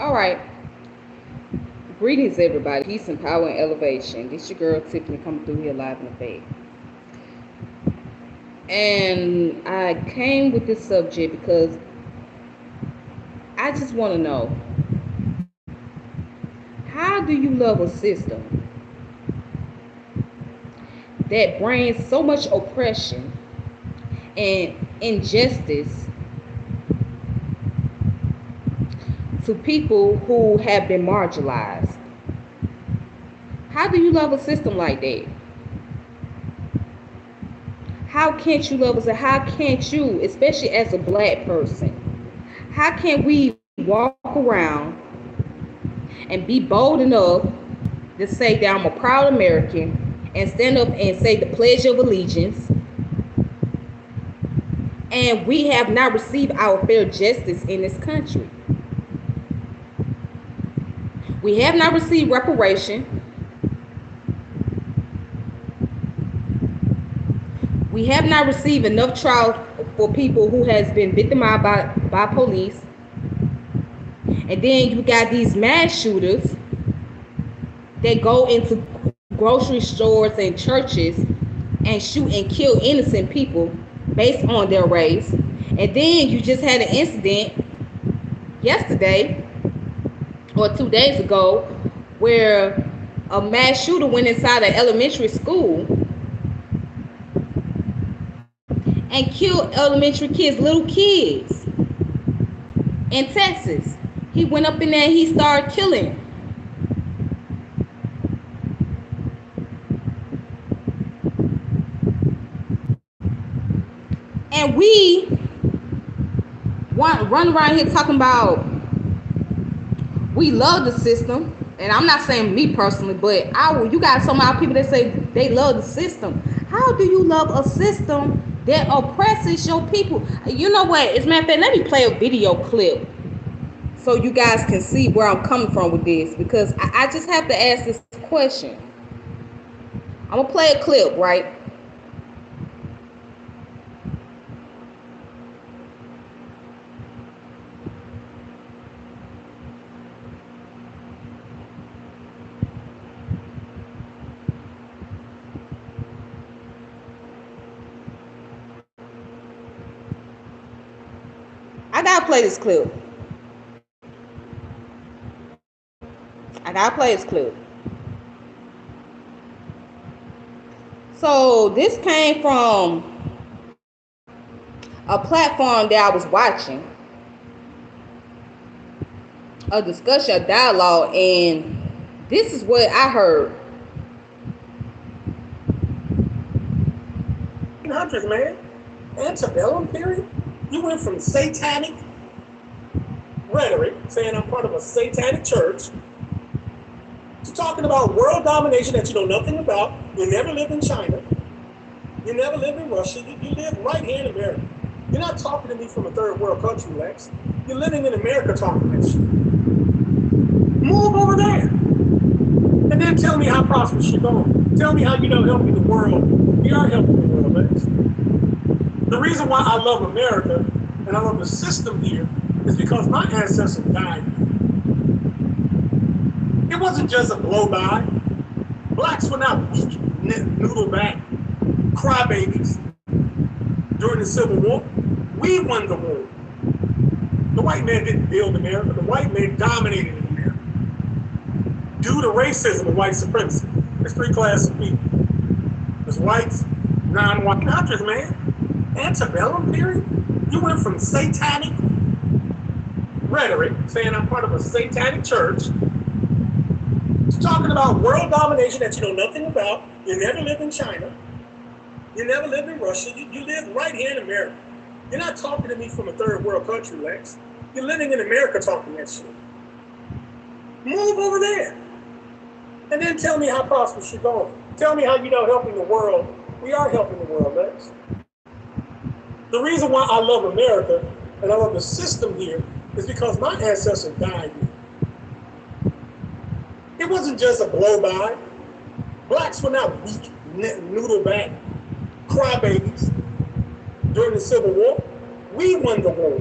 All right. Greetings, everybody. Peace and power and elevation. This your girl Tiffany coming through here live in the fade. And I came with this subject because I just want to know, how do you love a system that brings so much oppression and injustice to people who have been marginalized? How do you love a system like that? How can't you love us? How can't you, especially as a black person, how can we walk around and be bold enough to say that I'm a proud American and stand up and say the Pledge of Allegiance, and we have not received our fair justice in this country? We have not received reparation. We have not received enough trials for people who has been victimized by police. And then you got these mass shooters that go into grocery stores and churches and shoot and kill innocent people based on their race. And then you just had an incident yesterday or 2 days ago where a mass shooter went inside an elementary school and killed elementary kids, little kids in Texas. He went up in there and he started killing. And we run around here talking about we love the system. And I'm not saying me personally, but you got some of our people that say they love the system. How do you love a system that oppresses your people? You know what? As a matter of fact, let me play a video clip so you guys can see where I'm coming from with this, because I just have to ask this question. I'm going to play a clip, right? I gotta play this clip. So this came from a platform that I was watching, a discussion, a dialogue, and this is what I heard. 1800s, man. Antebellum period. You went from satanic rhetoric, saying I'm part of a satanic church, to talking about world domination that you know nothing about. You never lived in China. You never lived in Russia. You live right here in America. You're not talking to me from a third world country, Lex. You're living in America talking that shit. Move over there. And then tell me how prosperous you're going. Tell me how you know helping the world. We are helping the world, Lex. The reason why I love America and I love the system here is because my ancestors died. It wasn't just a blow-by. Blacks were not weak, noodle-back crybabies during the Civil War. We won the war. The white man didn't build America. The white man dominated America. Due to racism and white supremacy, there's three classes of people. There's whites, non-white. Countries, man. Antebellum period. You went from satanic rhetoric, saying I'm part of a satanic church, to talking about world domination that you know nothing about. You never lived in China. You never lived in Russia. You live right here in America. You're not talking to me from a third world country, Lex. You're living in America talking that shit. Move over there. And then tell me how prosperous you're going. Tell me how you know helping the world. We are helping the world, Lex. The reason why I love America and I love the system here is because my ancestors died here. It wasn't just a blow-by. Blacks were not weak, noodle-back crybabies during the Civil War. We won the war.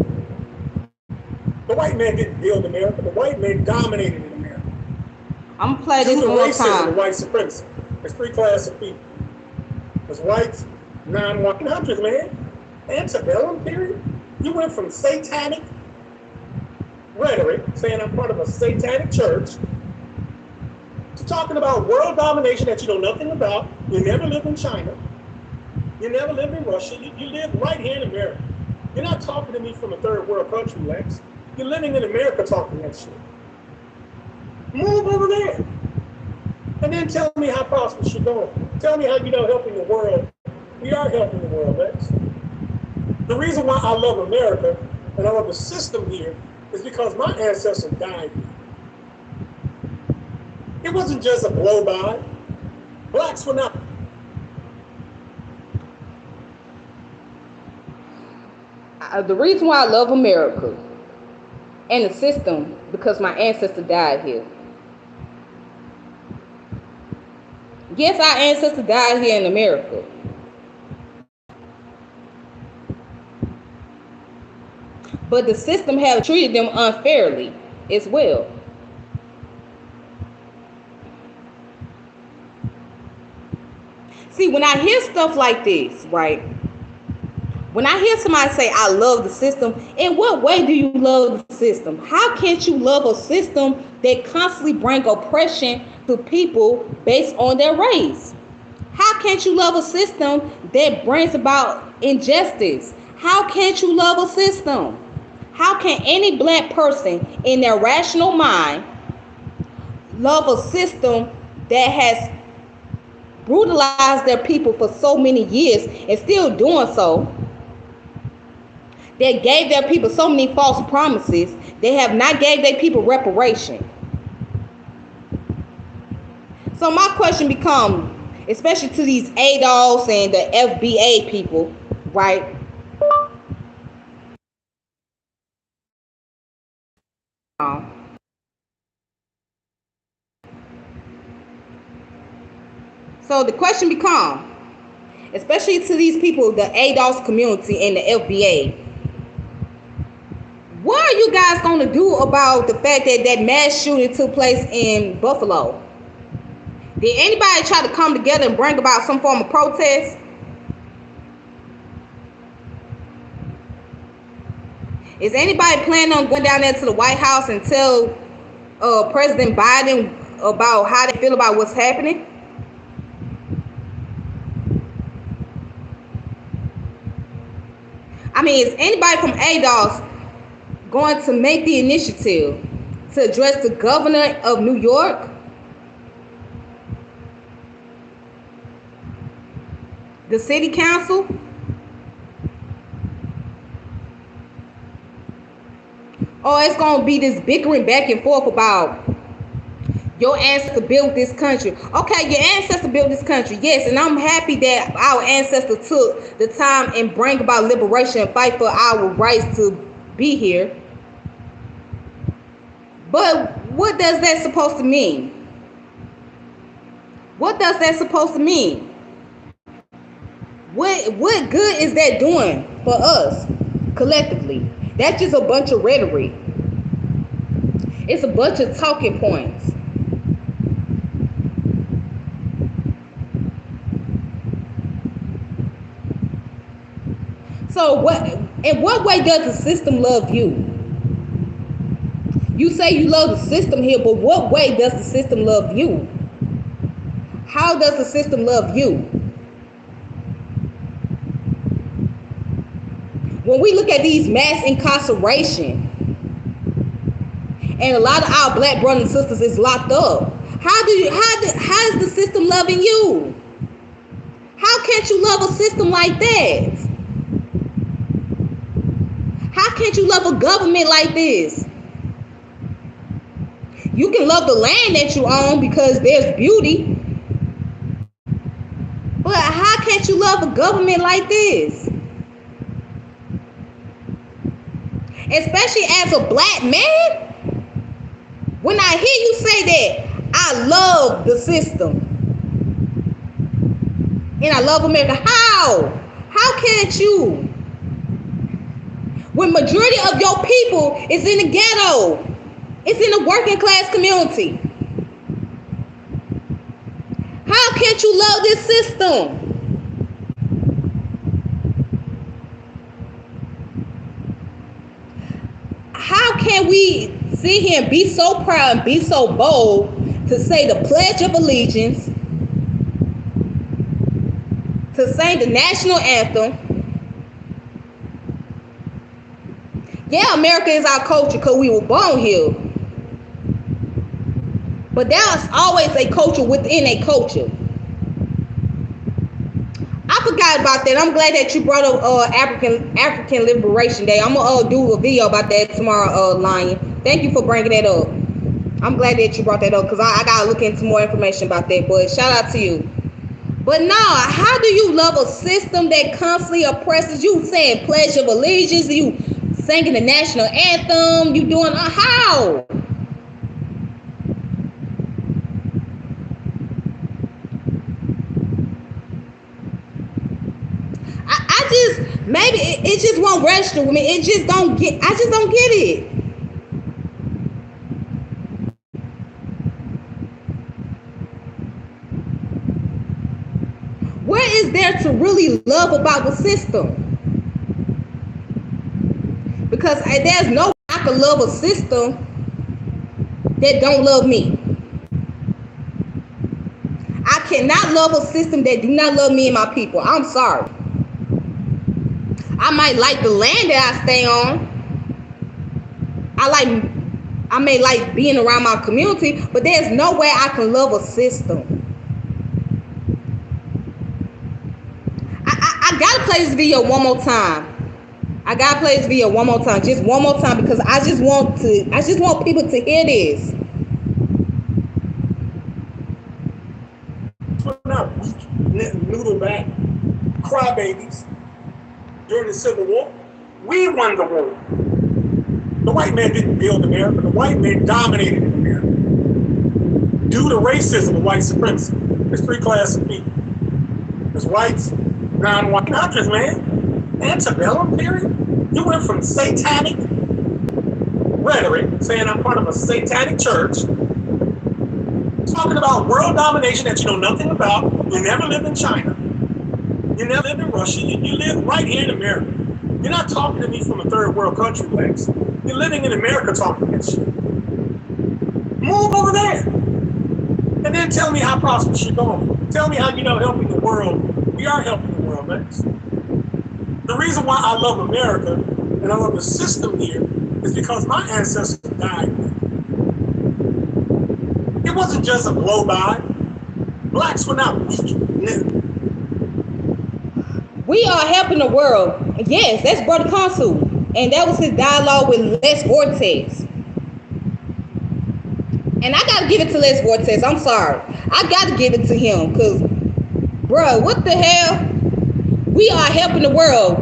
The white man didn't build America. The white man dominated in America. I'm gonna play Due this to one more racism and time. white supremacy. There's three classes of people. There's whites, non-100s, man. Antebellum period. You went from satanic rhetoric, saying I'm part of a satanic church, to talking about world domination that you know nothing about. You never lived in China. You never lived in Russia. You live right here in America. You're not talking to me from a third world country, Lex. You're living in America talking that shit. Move over there. And then tell me how prosperous you're going. Tell me how you're not helping the world. We are helping the world, Lex. The reason why I love America and I love the system here is because my ancestors died here. It wasn't just a blow-by. Blacks were not. The reason why I love America and the system because my ancestor died here. Yes, our ancestors died here in America. But the system have treated them unfairly as well. See, when I hear stuff like this, right? When I hear somebody say, I love the system, in what way do you love the system? How can't you love a system that constantly brings oppression to people based on their race? How can't you love a system that brings about injustice? How can't you love a system? How can any black person in their rational mind love a system that has brutalized their people for so many years and still doing so? They gave their people so many false promises. They have not gave their people reparation. So my question becomes, especially to these ADOS and the FBA people, right? So the question becomes, especially to these people, the ADOS community and the FBA, what are you guys going to do about the fact that that mass shooting took place in Buffalo? Did anybody try to come together and bring about some form of protest? Is anybody planning on going down there to the White House and tell President Biden about how they feel about what's happening? I mean, is anybody from ADOS going to make the initiative to address the governor of New York, the city council, or it's going to be this bickering back and forth about your ancestor built this country? Okay, your ancestor built this country, yes, and I'm happy that our ancestors took the time and bring about liberation and fight for our rights to be here. But what does that supposed to mean? What does that supposed to mean? What good is that doing for us collectively? That's just a bunch of rhetoric. It's a bunch of talking points. So in what way does the system love you? You say you love the system here, but what way does the system love you? How does the system love you? When we look at these mass incarceration, and a lot of our black brothers and sisters is locked up, how is the system loving you? How can't you love a system like that? How can't you love a government like this? You can love the land that you own because there's beauty. But how can't you love a government like this? Especially as a black man. When I hear you say that, I love the system. And I love America. How? How can't you? when majority of your people is in the ghetto, it's in the working class community? How can't you love this system? How can we sit here and be so proud and be so bold to say the Pledge of Allegiance, to sing the national anthem? Yeah, America is our culture because we were born here. But there's always a culture within a culture. I forgot about that. I'm glad that you brought up African Liberation Day. I'm gonna do a video about that tomorrow, Lion. Thank you for bringing that up. I'm glad that you brought that up because I gotta look into more information about that. But shout out to you. But nah, how do you love a system that constantly oppresses you? Saying Pledge of Allegiance, you singing the national anthem, you doing how? I just maybe it just won't register with me. I just don't get it. What is there to really love about the system? Because there's no way I can love a system that don't love me. I cannot love a system that do not love me and my people. I'm sorry. I might like the land that I stay on. I may like being around my community, but there's no way I can love a system. I gotta play this video one more time. Just one more time, because I just want people to hear this. Not weak, noodle back crybabies during the Civil War. We won the war. The white man didn't build America. The white man dominated America. Due to racism and white supremacy, there's three classes of people. There's whites, non-white. Nothing, man. Antebellum period. You went from satanic rhetoric, saying I'm part of a satanic church, talking about world domination that you know nothing about. You never lived in China. You never lived in Russia. You live right here in America. You're not talking to me from a third world country, Lex. You're living in America talking that shit. Move over there. And then tell me how prosperous you're going. Tell me how you're not helping the world. We are helping the world, Lex. The reason why I love America and I love the system here is because my ancestors died. It wasn't just a blow by. Blacks were not weak. We are helping the world. Yes, that's Brother Consul. And that was his dialogue with Les Vortex. And I gotta give it to Les Vortex. I'm sorry. I gotta give it to him. Because, bro, what the hell? We are helping the world.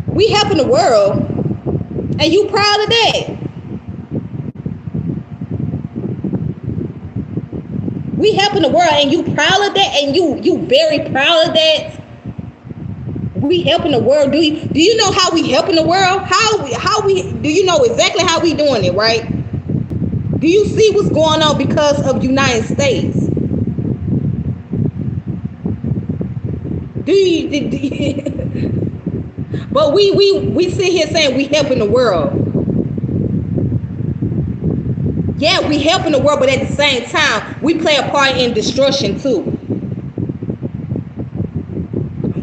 We helping the world. And you proud of that? We helping the world and you proud of that? And you very proud of that? We helping the world. Do you know how we helping the world? How we do you know exactly how we doing it, right? Do you see what's going on because of United States? But we sit here saying we helping the world. Yeah, we helping the world, but at the same time, we play a part in destruction too.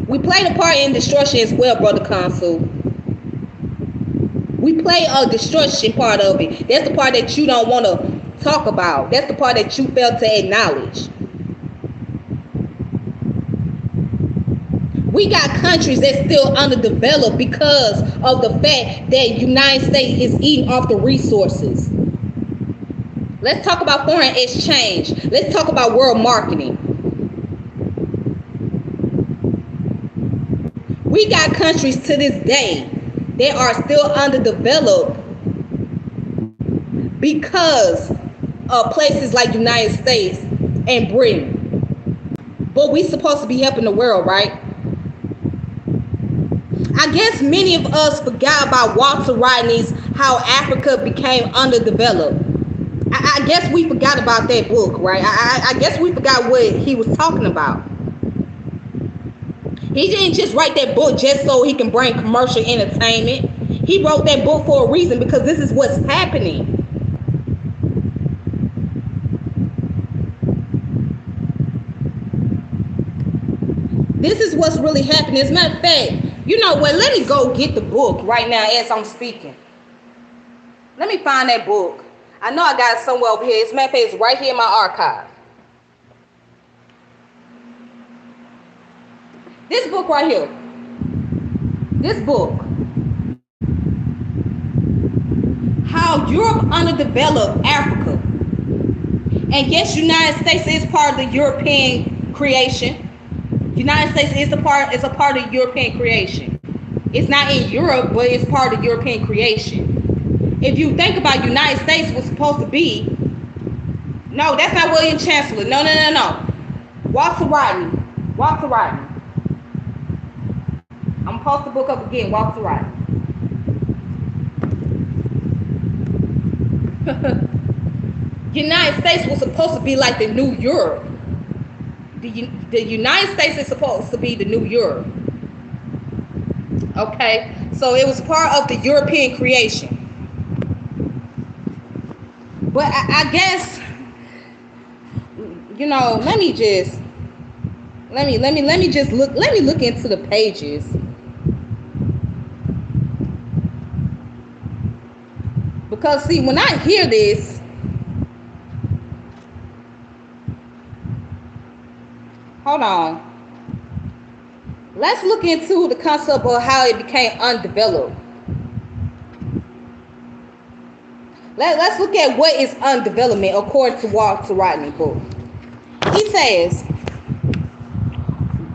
We play the part in destruction as well, Brother Consul. We play a destruction part of it. That's the part that you don't want to talk about. That's the part that you fail to acknowledge. We got countries that's still underdeveloped because of the fact that United States is eating off the resources. Let's talk about foreign exchange. Let's talk about world marketing. We got countries to this day that are still underdeveloped because of places like United States and Britain. But we supposed to be helping the world, right? I guess many of us forgot about Walter Rodney's How Africa Became Underdeveloped. I guess we forgot about that book, right? I guess we forgot what he was talking about. He didn't just write that book just so he can bring commercial entertainment. He wrote that book for a reason, because this is what's happening. This is what's really happening. As a matter of fact, you know what? Let me go get the book right now as I'm speaking. Let me find that book. I know I got it somewhere over here. As a matter of fact, it's right here in my archive. This book right here. This book. How Europe Underdeveloped Africa. And yes, United States is part of the European creation. United States is a part of European creation. It's not in Europe, but it's part of European creation. If you think about United States was supposed to be, no, that's not William Chancellor. No. Walter Rodney. I'm gonna post the book up again. Walter Rodney. United States was supposed to be like the New Europe. The United States is supposed to be the New Europe. Okay, so it was part of the European creation. But I guess, you know, let me look into the pages. Because see, when I hear this, hold on. Let's look into the concept of how it became undeveloped. Let's look at what is undevelopment according to Walter Rodney book. He says,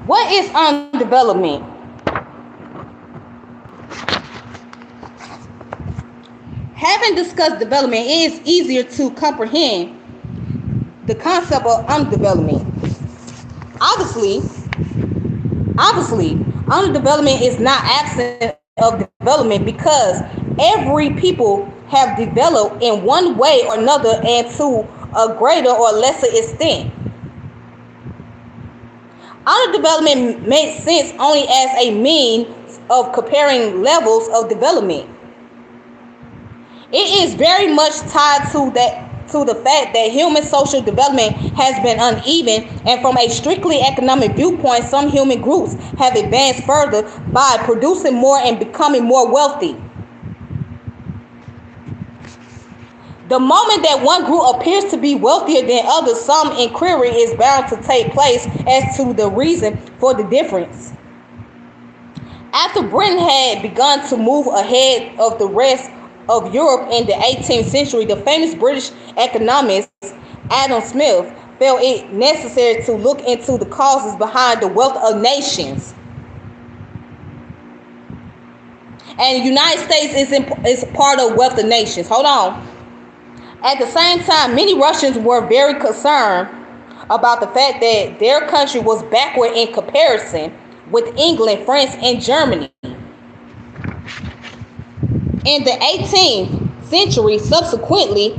what is undevelopment? Having discussed development, it is easier to comprehend the concept of undevelopment. Obviously, underdevelopment is not absent of development, because every people have developed in one way or another and to a greater or lesser extent. Underdevelopment makes sense only as a means of comparing levels of development. It is very much tied to the fact that human social development has been uneven, and from a strictly economic viewpoint, some human groups have advanced further by producing more and becoming more wealthy. The moment that one group appears to be wealthier than others, some inquiry is bound to take place as to the reason for the difference. After Britain had begun to move ahead of the rest of Europe in the 18th century, the famous British economist Adam Smith felt it necessary to look into the causes behind the wealth of nations. And the United States is part of wealth of nations. Hold on. At the same time, many Russians were very concerned about the fact that their country was backward in comparison with England, France, and Germany. In the 18th century, subsequently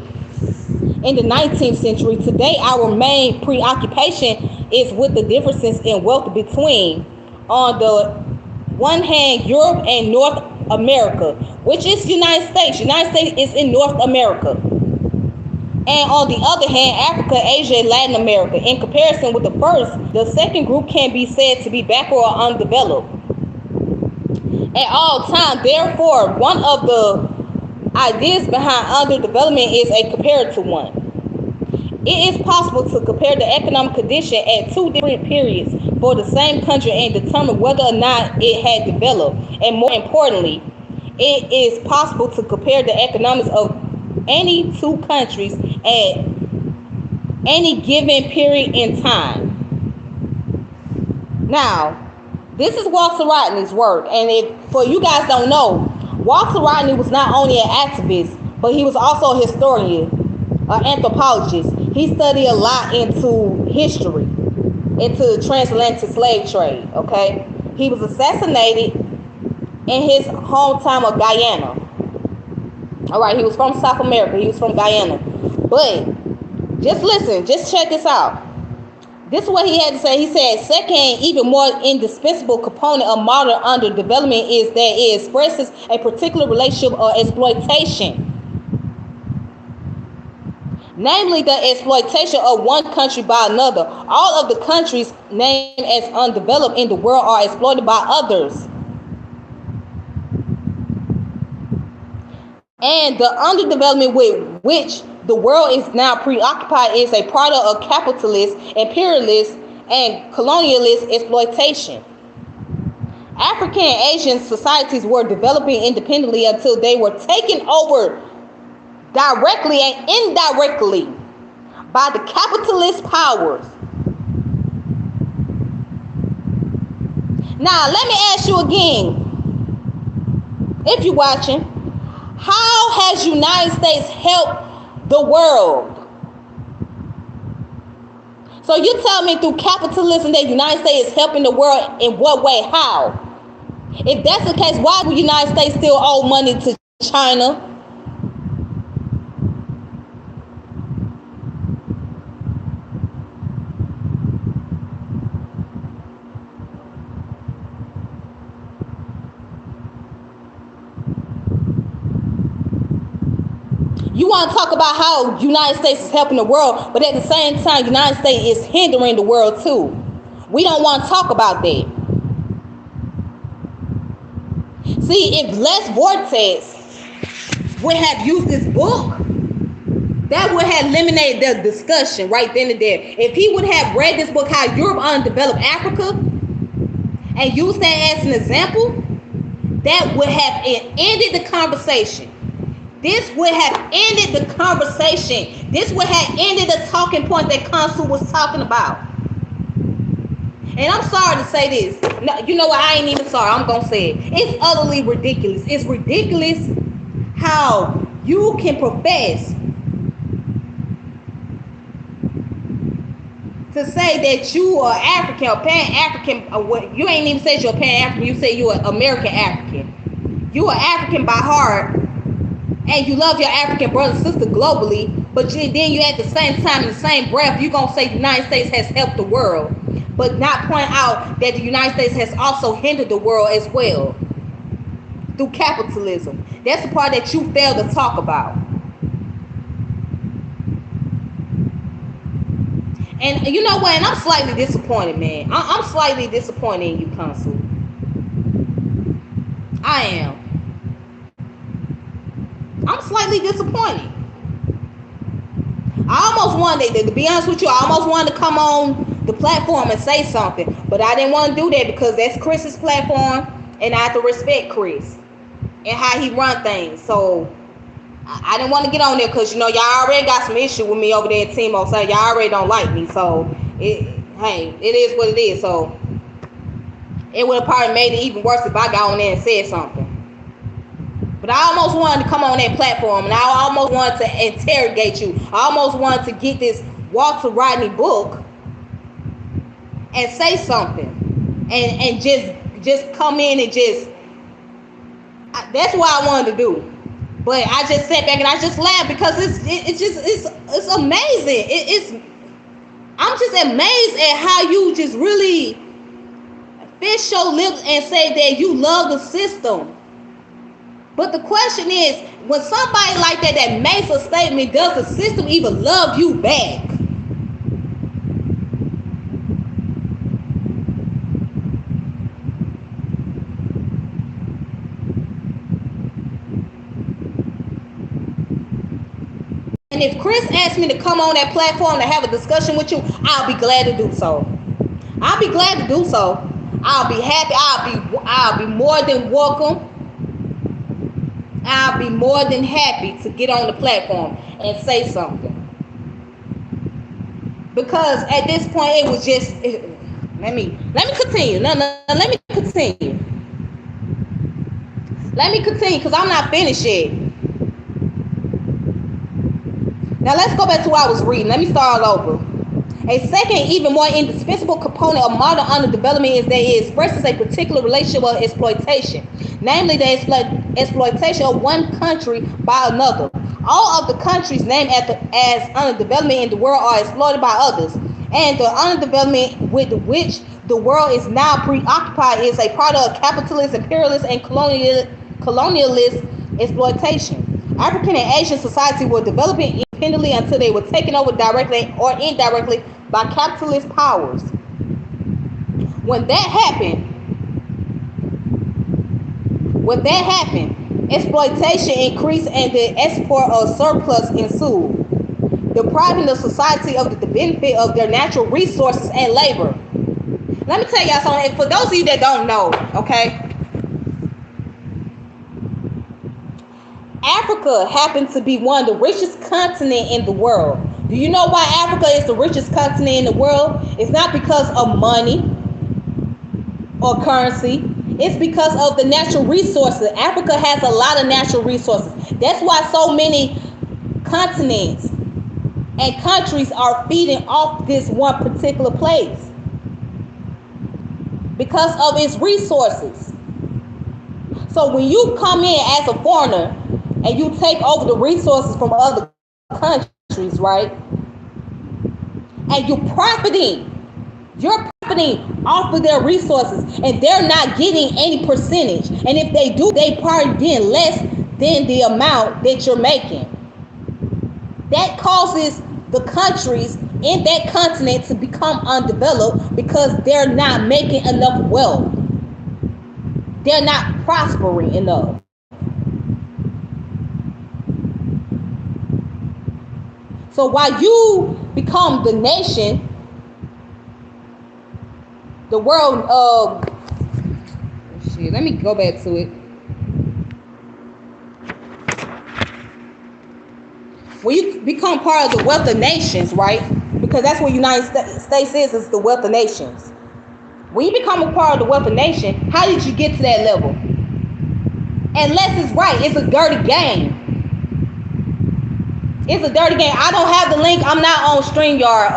in the 19th century, today our main preoccupation is with the differences in wealth between, on the one hand, Europe and North America, which is United States. United States is in North America. And on the other hand, Africa, Asia, and Latin America. In comparison with the first, the second group can be said to be backward or undeveloped at all times. Therefore, one of the ideas behind underdevelopment is a comparative one. It is possible to compare the economic condition at two different periods for the same country and determine whether or not it had developed. And more importantly, it is possible to compare the economics of any two countries at any given period in time. Now, this is Walter Rodney's work, and if for you guys don't know, Walter Rodney was not only an activist, but he was also a historian, an anthropologist. He studied a lot into history, into the transatlantic slave trade. Okay, he was assassinated in his hometown of Guyana. All right, he was from South America. He was from Guyana. But just listen, just check this out. This is what he had to say. He said, second, even more indispensable component of modern underdevelopment is that it expresses a particular relationship of exploitation. Namely, the exploitation of one country by another. All of the countries named as undeveloped in the world are exploited by others. And the underdevelopment with which the world is now preoccupied is a product of capitalist, imperialist, and colonialist exploitation. African and Asian societies were developing independently until they were taken over directly and indirectly by the capitalist powers. Now, let me ask you again, if you're watching, how has United States helped the world? So you tell me through capitalism that United States is helping the world in what way? How? If that's the case, why do the United States still owe money to China? You want to talk about how United States is helping the world, but at the same time, United States is hindering the world too. We don't want to talk about that. See, if Les Vortex would have used this book, that would have eliminated the discussion right then and there. If he would have read this book, How Europe Undeveloped Africa, and used that as an example, that would have ended the conversation. This would have ended the conversation. This would have ended the talking point that Consul was talking about. And I'm sorry to say this. No, you know what? I ain't even sorry. I'm going to say it. It's utterly ridiculous. It's ridiculous how you can profess to say that you are African or Pan-African. Or what, you ain't even said you're Pan-African. You say you're American African. You are African by heart. And you love your African brother and sister globally, but then you at the same time, in the same breath, you're going to say the United States has helped the world, but not point out that the United States has also hindered the world as well through capitalism. That's the part that you fail to talk about. And you know what? And I'm slightly disappointed, man. I'm slightly disappointed in you, Consul. I am. I'm slightly disappointed. I almost wanted, to be honest with you, I almost wanted to come on the platform and say something, but I didn't want to do that because that's Chris's platform, and I have to respect Chris and how he run things. So I didn't want to get on there because, you know, y'all already got some issue with me over there at Timo, so y'all already don't like me. So, it is what it is. So it would have probably made it even worse if I got on there and said something. But I almost wanted to come on that platform, and I almost wanted to interrogate you. I almost wanted to get this Walter Rodney book and say something, and just come in and just. That's what I wanted to do, but I just sat back and I just laughed because it's amazing. I'm just amazed at how you just really fish your lips and say that you love the system. But the question is, when somebody like that makes a statement, does the system even love you back? And if Chris asked me to come on that platform to have a discussion with you, I'll be glad to do so. I'll be glad to do so. I'll be happy. I'll be more than welcome. I'll be more than happy to get on the platform and say something. Because at this point, it was just. Let me continue. No, let me continue. Let me continue because I'm not finished yet. Now let's go back to what I was reading. Let me start all over. A second, even more indispensable component of modern underdevelopment is that it expresses a particular relationship of exploitation, namely the exploitation of one country by another. All of the countries named as underdevelopment in the world are exploited by others, and the underdevelopment with which the world is now preoccupied is a product of capitalist, imperialist, and colonialist exploitation. African and Asian society were developing independently until they were taken over directly or indirectly by capitalist powers. When that happened, exploitation increased and the export of surplus ensued, depriving the society of the benefit of their natural resources and labor. Let me tell y'all something. And for those of you that don't know, okay, Africa happens to be one of the richest continents in the world. Do you know why Africa is the richest continent in the world? It's not because of money or currency. It's because of the natural resources. Africa has a lot of natural resources. That's why so many continents and countries are feeding off this one particular place, because of its resources. So when you come in as a foreigner and you take over the resources from other countries, right? And you're profiting off of their resources, and they're not getting any percentage. And if they do, they probably getting less than the amount that you're making. That causes the countries in that continent to become undeveloped because they're not making enough wealth. They're not prospering enough. So while you become the nation, the world shit, let me go back to it. When you become part of the wealth of nations, right? Because that's what United States is the wealth of nations. When you become a part of the wealth of nation, how did you get to that level? Unless it's right, it's a dirty game. It's a dirty game. I don't have the link. I'm not on StreamYard.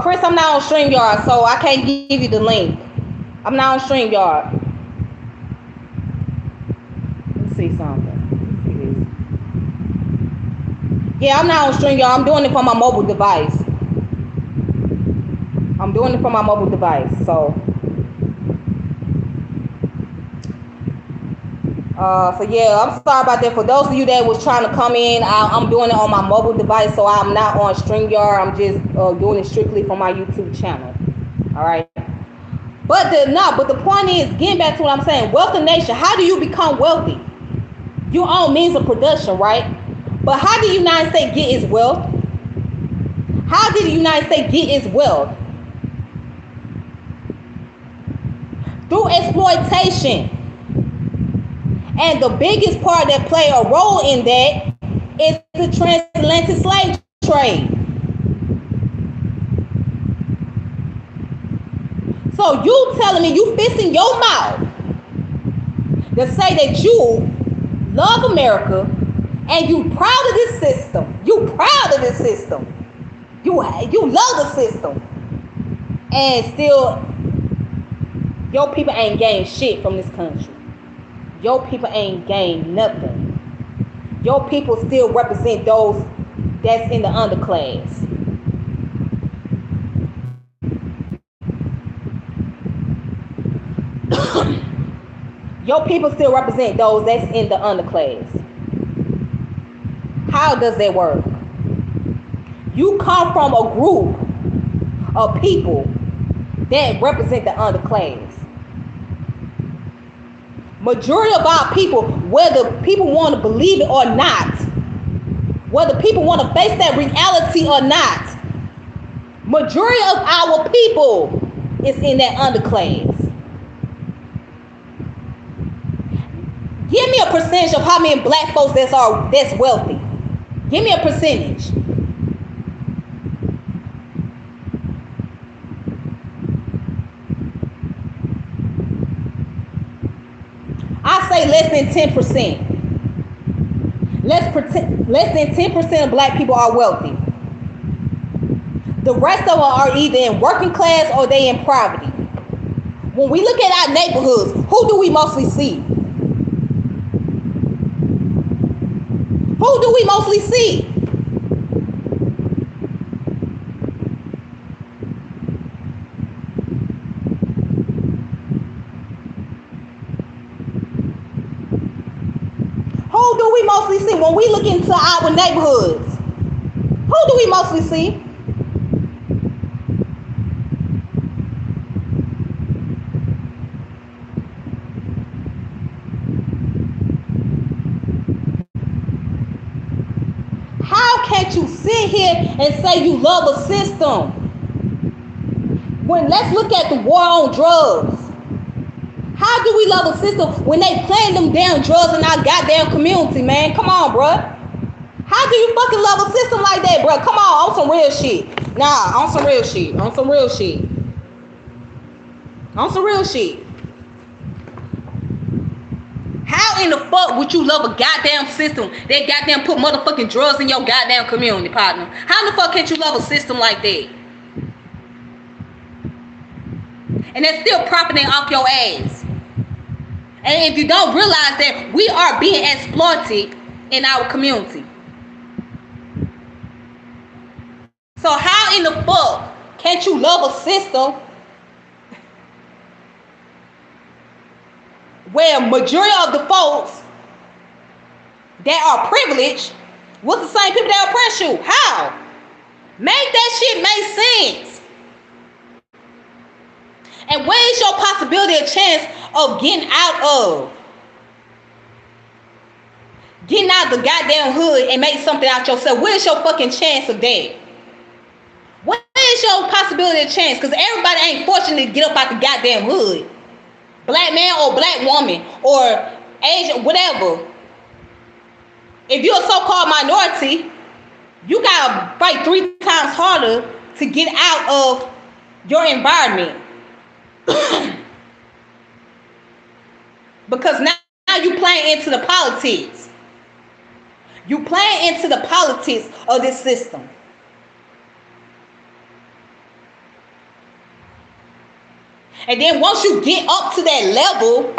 Chris, I'm not on StreamYard, so I can't give you the link. I'm not on StreamYard. Let's see something. Yeah, I'm not on StreamYard. I'm doing it from my mobile device. So yeah, I'm sorry about that. For those of you that was trying to come in, I'm doing it on my mobile device, so I'm not on StreamYard. I'm just doing it strictly from my YouTube channel. All right. But the point is, getting back to what I'm saying, wealth of nation. How do you become wealthy? You own means of production, right? But how did the United States get its wealth? How did the United States get its wealth? Through exploitation. And the biggest part that play a role in that is the transatlantic slave trade. So you telling me, you fixing your mouth to say that you love America and you proud of this system. You proud of this system. You love the system. And still, your people ain't gained shit from this country. Your people ain't gained nothing. Your people still represent those that's in the underclass. Your people still represent those that's in the underclass. How does that work? You come from a group of people that represent the underclass. Majority of our people, whether people want to believe it or not, whether people want to face that reality or not, majority of our people is in that underclass. Give me a percentage of how many black folks that's wealthy. Give me a percentage. I say less than 10%. Less than 10% of black people are wealthy. The rest of them are either in working class or they in poverty. When we look at our neighborhoods, who do we mostly see? Who do we mostly see? Who do we mostly see when we look into our neighborhoods? Who do we mostly see? How can't you sit here and say you love a system when let's look at the war on drugs? How do we love a system when they playing them damn drugs in our goddamn community, man? Come on, bruh. How do you fucking love a system like that, bruh? Come on some real shit. Nah, on some real shit. On some real shit. On some real shit. How in the fuck would you love a goddamn system that goddamn put motherfucking drugs in your goddamn community, partner? How in the fuck can't you love a system like that? And they're still profiting off your ass. And if you don't realize that we are being exploited in our community. So how in the fuck can't you love a system where majority of the folks that are privileged was the same people that oppress you? How? Make that shit make sense. And where is your possibility or chance of getting out the goddamn hood and make something out yourself? Where's your fucking chance of that? What is your possibility or chance? Because everybody ain't fortunate to get up out the goddamn hood. Black man or black woman or Asian, whatever. If you're a so-called minority, you gotta fight 3 times harder to get out of your environment. Because now you playing into the politics. You playing into the politics of this system. And then once you get up to that level,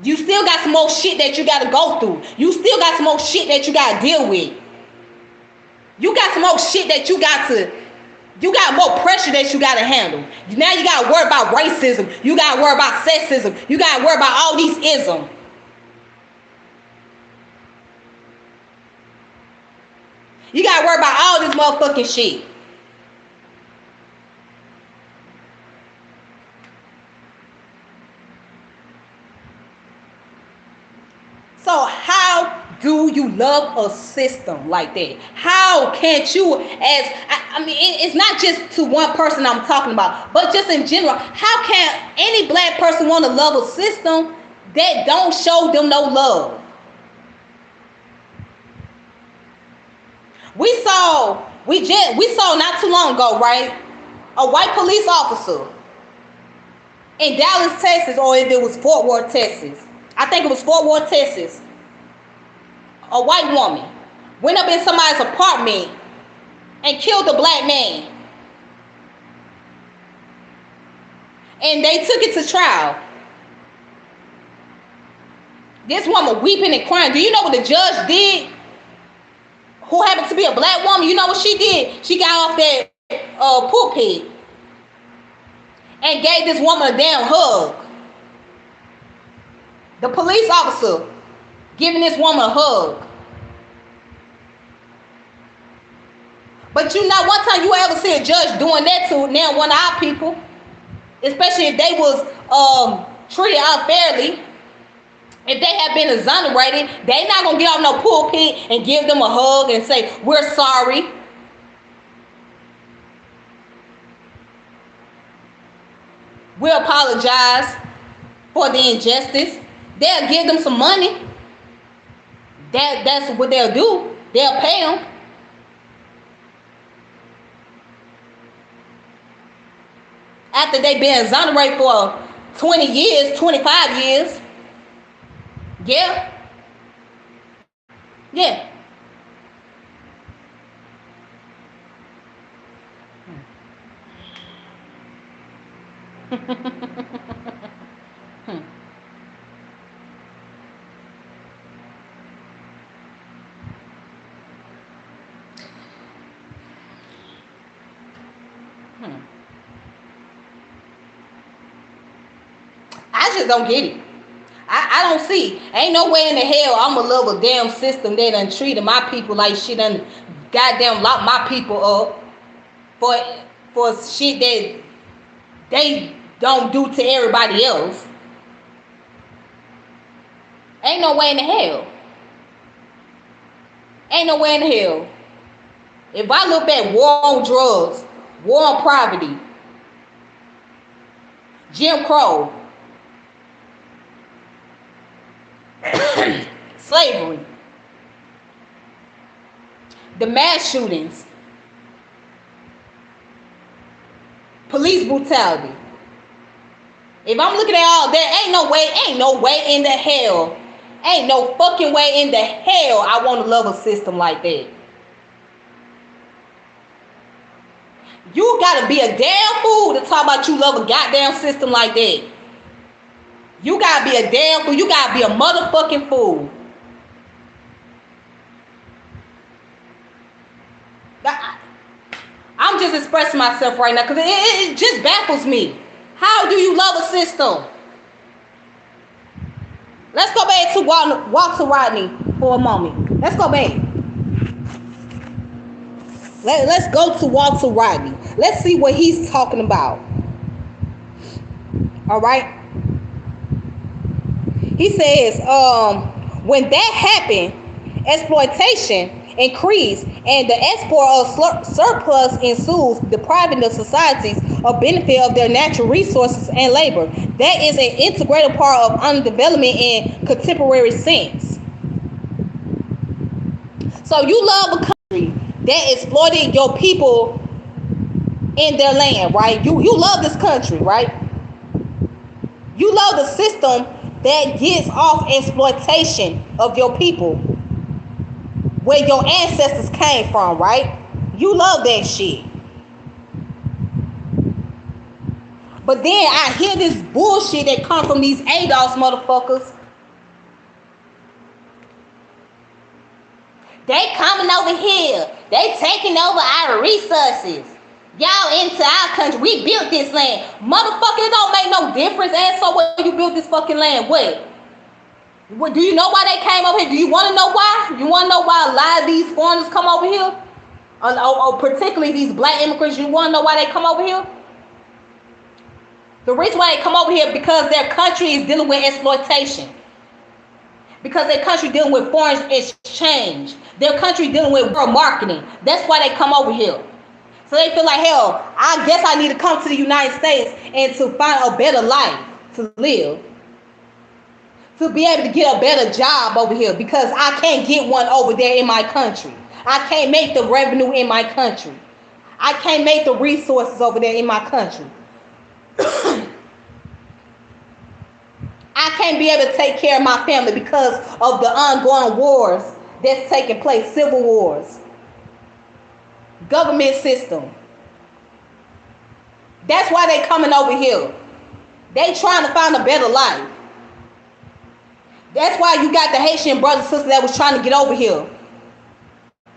you still got some more shit that you got to go through. You still got some more shit that you got to deal with. You got some more shit that you got more pressure that you got to handle. Now you got to worry about racism. You got to worry about sexism. You got to worry about all these isms. You got to worry about all this motherfucking shit. So how do you love a system like that? How can't you, I mean, it's not just to one person I'm talking about, but just in general, how can any black person want to love a system that don't show them no love? We saw not too long ago, right? A white police officer in Dallas, Texas, or if it was Fort Worth, Texas. I think it was Fort Worth, Texas. A white woman went up in somebody's apartment and killed a black man. And they took it to trial. This woman weeping and crying. Do you know what the judge did? Who happened to be a black woman? You know what she did? She got off that pulpit and gave this woman a damn hug. The police officer giving this woman a hug. But you know, one time you ever see a judge doing that to now one of our people, especially if they was treated unfairly, if they have been exonerated, they not gonna get off no pulpit and give them a hug and say, we're sorry. We apologize for the injustice. They'll give them some money. That's what they'll do. They'll pay them. After they've been exonerated for 20 years, 25 years. Yeah. Yeah. just don't get it. I don't see. Ain't no way in the hell I'ma love a damn system that done treated my people like shit done goddamn locked my people up for shit that they don't do to everybody else. Ain't no way in the hell. Ain't no way in the hell. If I look at war on drugs, war on poverty, Jim Crow, slavery, the mass shootings, police brutality. If I'm looking at all that, ain't no way in the hell, ain't no fucking way in the hell I want to love a system like that. You gotta be a damn fool to talk about you love a goddamn system like that. You gotta be a damn fool. You gotta be a motherfucking fool. I'm just expressing myself right now because it just baffles me. How do you love a system? Let's go back to Walter Rodney for a moment. Let's go back. Let's go to Walter Rodney. Let's see what he's talking about. All right. He says, when that happened, exploitation increased and the export of surplus ensues, depriving the societies of benefit of their natural resources and labor. That is an integrated part of underdevelopment in contemporary sense. So you love a country that exploited your people in their land, right? You love this country, right? You love the system that gets off exploitation of your people, where your ancestors came from, right? You love that shit. But then I hear this bullshit that comes from these ADOS motherfuckers. They coming over here. They taking over our resources. Y'all into our country. We built this land. Motherfucker, it don't make no difference. And so what, you built this fucking land? What? Do you know why they came over here? Do you want to know why? You want to know why a lot of these foreigners come over here? Or particularly these black immigrants, you want to know why they come over here? The reason why they come over here because their country is dealing with exploitation. Because their country dealing with foreign exchange. Their country dealing with world marketing. That's why they come over here. So they feel like, hell, I guess I need to come to the United States and to find a better life to live. To be able to get a better job over here because I can't get one over there in my country. I can't make the revenue in my country. I can't make the resources over there in my country. I can't be able to take care of my family because of the ongoing wars that's taking place, civil wars, government system. That's why they coming over here. They trying to find a better life. That's why you got the Haitian brothers and sisters that was trying to get over here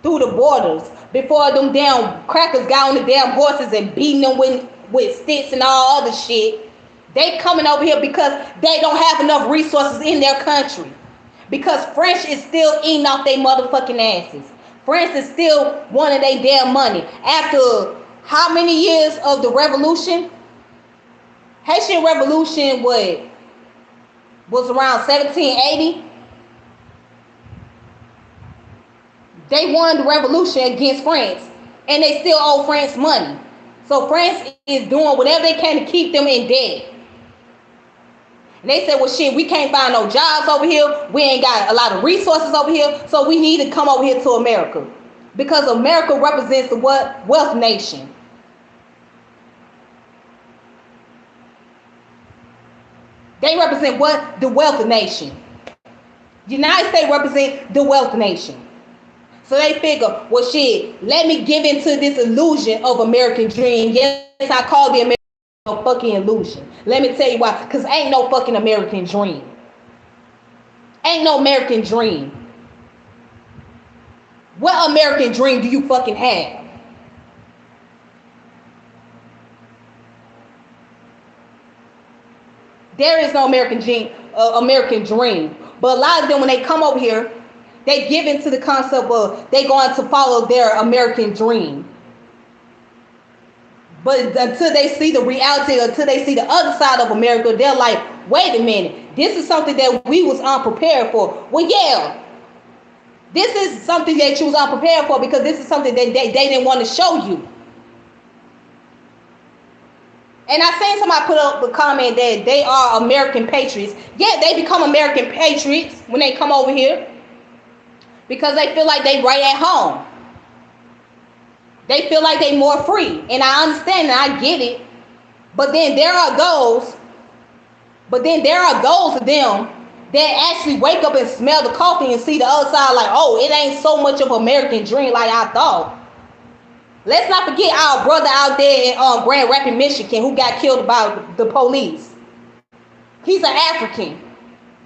through the borders before them damn crackers got on the damn horses and beating them with sticks and all other shit. They coming over here because they don't have enough resources in their country. Because French is still eating off their motherfucking asses. France is still wanting their damn money. After how many years of the revolution? Haitian revolution was around 1780. They won the revolution against France. And they still owe France money. So France is doing whatever they can to keep them in debt. And they said, well, shit, we can't find no jobs over here. We ain't got a lot of resources over here. So we need to come over here to America. Because America represents the what? Wealth nation. They represent what? The wealth nation. United States represent the wealth nation. So they figure, well, shit, let me give into this illusion of American dream. Yes, I call the American a fucking illusion. Let me tell you why. Because ain't no fucking American dream. Ain't no American dream. What American dream do you fucking have? There is no American dream. But a lot of them, when they come over here, they give into the concept of they going to follow their American dream. But until they see the reality, until they see the other side of America, they're like, wait a minute, this is something that we was unprepared for. Well, yeah, this is something that you was unprepared for because this is something that they didn't want to show you. And I seen somebody put up a comment that they are American patriots. Yeah, they become American patriots when they come over here because they feel like they right at home. They feel like they more free. And I understand and I get it. But then there are those of them that actually wake up and smell the coffee and see the other side like, oh, it ain't so much of an American dream like I thought. Let's not forget our brother out there in Grand Rapids, Michigan, who got killed by the police. He's an African.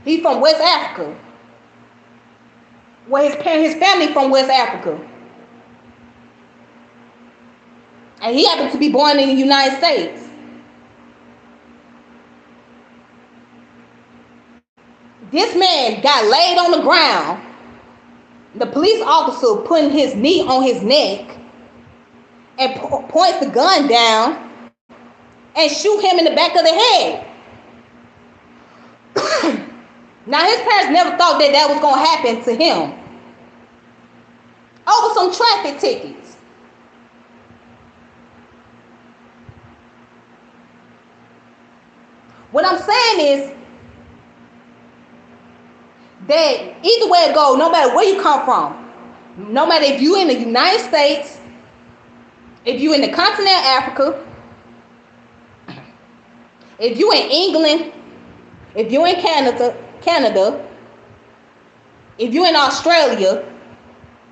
He's from West Africa. Well, his family from West Africa. And he happened to be born in the United States. This man got laid on the ground. The police officer putting his knee on his neck and points the gun down and shoot him in the back of the head. Now, his parents never thought that that was going to happen to him over some traffic tickets. What I'm saying is that either way it goes, no matter where you come from, no matter if you're in the United States, if you're in the continent of Africa, if you're in England, if you're in Canada, if you're in Australia,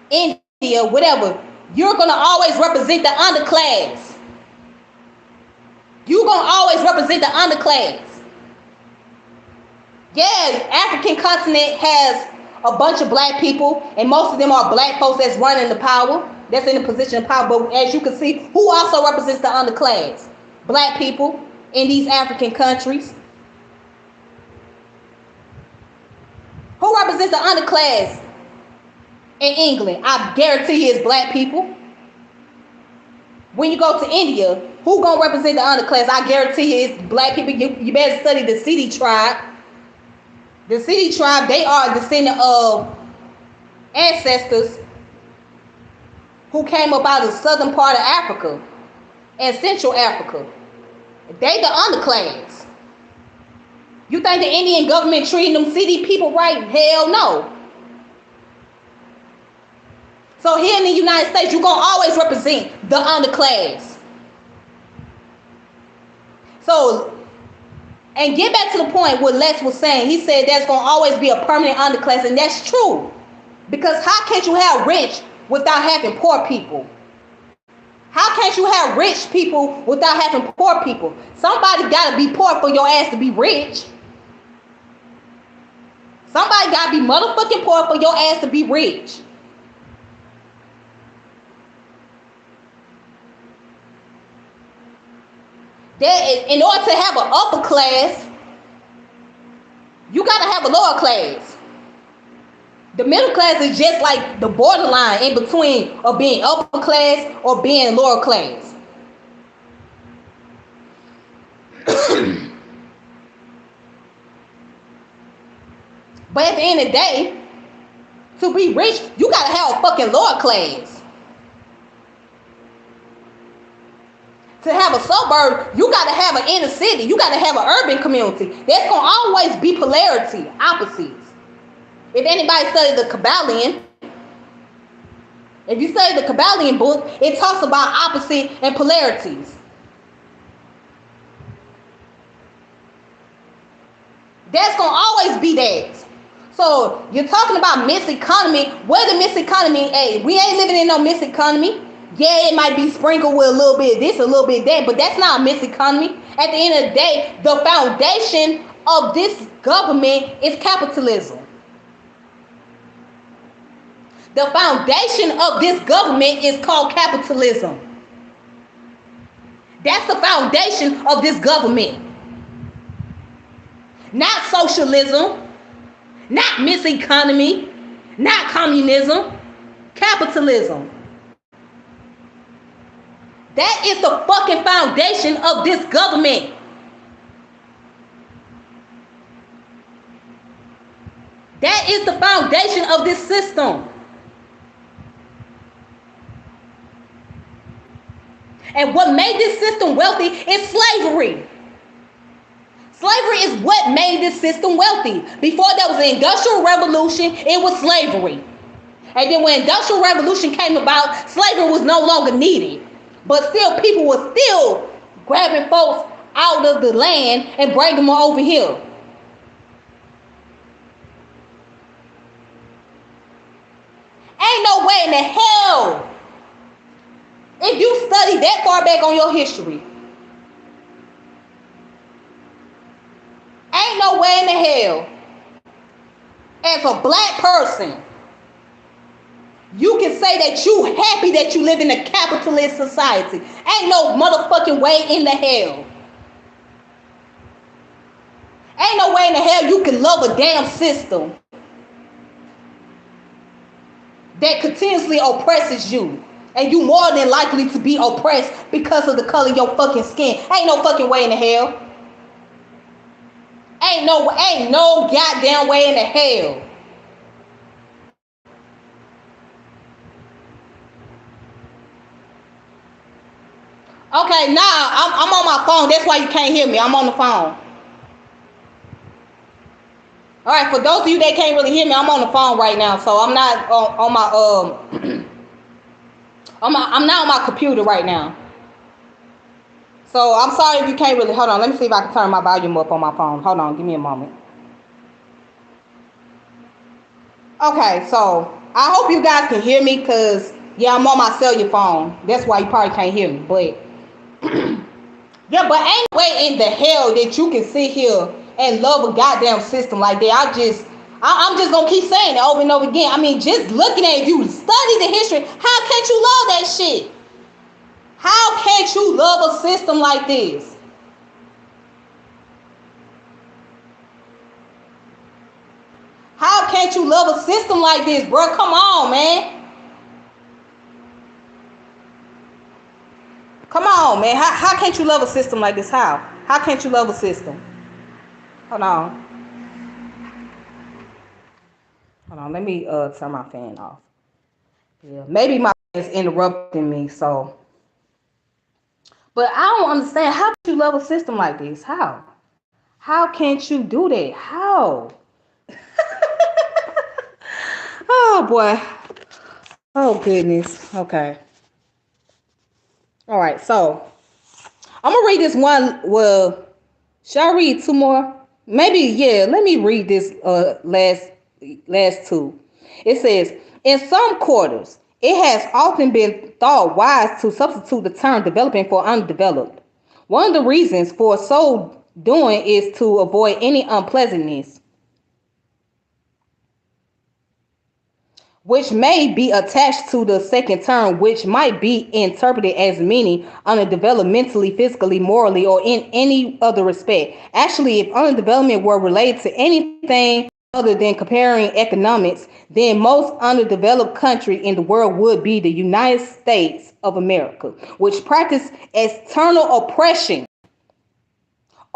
India, whatever, you're going to always represent the underclass. You're going to always represent the underclass. Yeah, African continent has a bunch of black people, and most of them are black folks that's running the power, that's in a position of power. But as you can see, who also represents the underclass? Black people in these African countries. Who represents the underclass in England? I guarantee you it's black people. When you go to India, who gonna represent the underclass? I guarantee you it's black people. You better study the Sidi tribe. The Sidi tribe, they are a descendant of ancestors who came up out of the southern part of Africa and Central Africa. They the underclass. You think the Indian government treating them Sidi people right? Hell no. So here in the United States, you're going to always represent the underclass. So, and get back to the point what Lex was saying. He said there's going to always be a permanent underclass, and that's true. Because how can't you have rich without having poor people? How can't you have rich people without having poor people? Somebody got to be poor for your ass to be rich. Somebody got to be motherfucking poor for your ass to be rich. In order to have an upper class, you got to have a lower class. The middle class is just like the borderline in between of being upper class or being lower class. But at the end of the day, to be rich, you got to have a fucking lower class. To have a suburb, you got to have an inner city. You got to have an urban community. There's going to always be polarity, opposites. If anybody studied the Kabbalion, if you study the Kabbalion book, it talks about opposite and polarities. There's going to always be that. So you're talking about mixed economy. Where the mixed economy? Hey, we ain't living in no mixed economy. Yeah, it might be sprinkled with a little bit of this, a little bit of that, but that's not a mixed economy. At the end of the day, the foundation of this government is capitalism. The foundation of this government is called capitalism. That's the foundation of this government. Not socialism, not miseconomy, not communism, capitalism. That is the fucking foundation of this government. That is the foundation of this system. And what made this system wealthy is slavery. Slavery is what made this system wealthy. Before there was the Industrial Revolution, it was slavery. And then when the Industrial Revolution came about, slavery was no longer needed. But still, people were still grabbing folks out of the land and bringing them over here. Ain't no way in the hell, if you study that far back on your history, ain't no way in the hell, as a black person, you can say that you happy that you live in a capitalist society. Ain't no motherfucking way in the hell. Ain't no way in the hell you can love a damn system that continuously oppresses you. And you more than likely to be oppressed because of the color of your fucking skin. Ain't no fucking way in the hell. Ain't no goddamn way in the hell. Okay, now I'm on my phone. That's why you can't hear me. I'm on the phone. All right, for those of you that can't really hear me, I'm on the phone right now, so I'm not on my I'm not on my computer right now. So I'm sorry if you can't really. Hold on, let me see if I can turn my volume up on my phone. Hold on, give me a moment. Okay, so I hope you guys can hear me, because yeah, I'm on my cellular phone. That's why you probably can't hear me. But yeah, but ain't no way in the hell that you can sit here and love a goddamn system like that. I'm just gonna keep saying it over and over again. I mean, just looking at, if you study the history, how can't you love that shit? How can't you love a system like this? How can't you love a system like this, bro? Come on, man. Come on, man. How can't you love a system like this? How? How can't you love a system? Hold on. Hold on. Let me turn my fan off. Yeah, maybe my fan is interrupting me, so. But I don't understand. How can you love a system like this? How? How can't you do that? How? Oh boy. Oh goodness. Okay. All right. So I'm gonna read this one. Well, should I read two more? Maybe. Yeah. Let me read this last two. It says, in some quarters, it has often been thought wise to substitute the term developing for undeveloped. One of the reasons for so doing is to avoid any unpleasantness which may be attached to the second term, which might be interpreted as meaning underdeveloped mentally, physically, morally, or in any other respect. Actually, if underdevelopment were related to anything other than comparing economics, then most underdeveloped country in the world would be the United States of America, which practice external oppression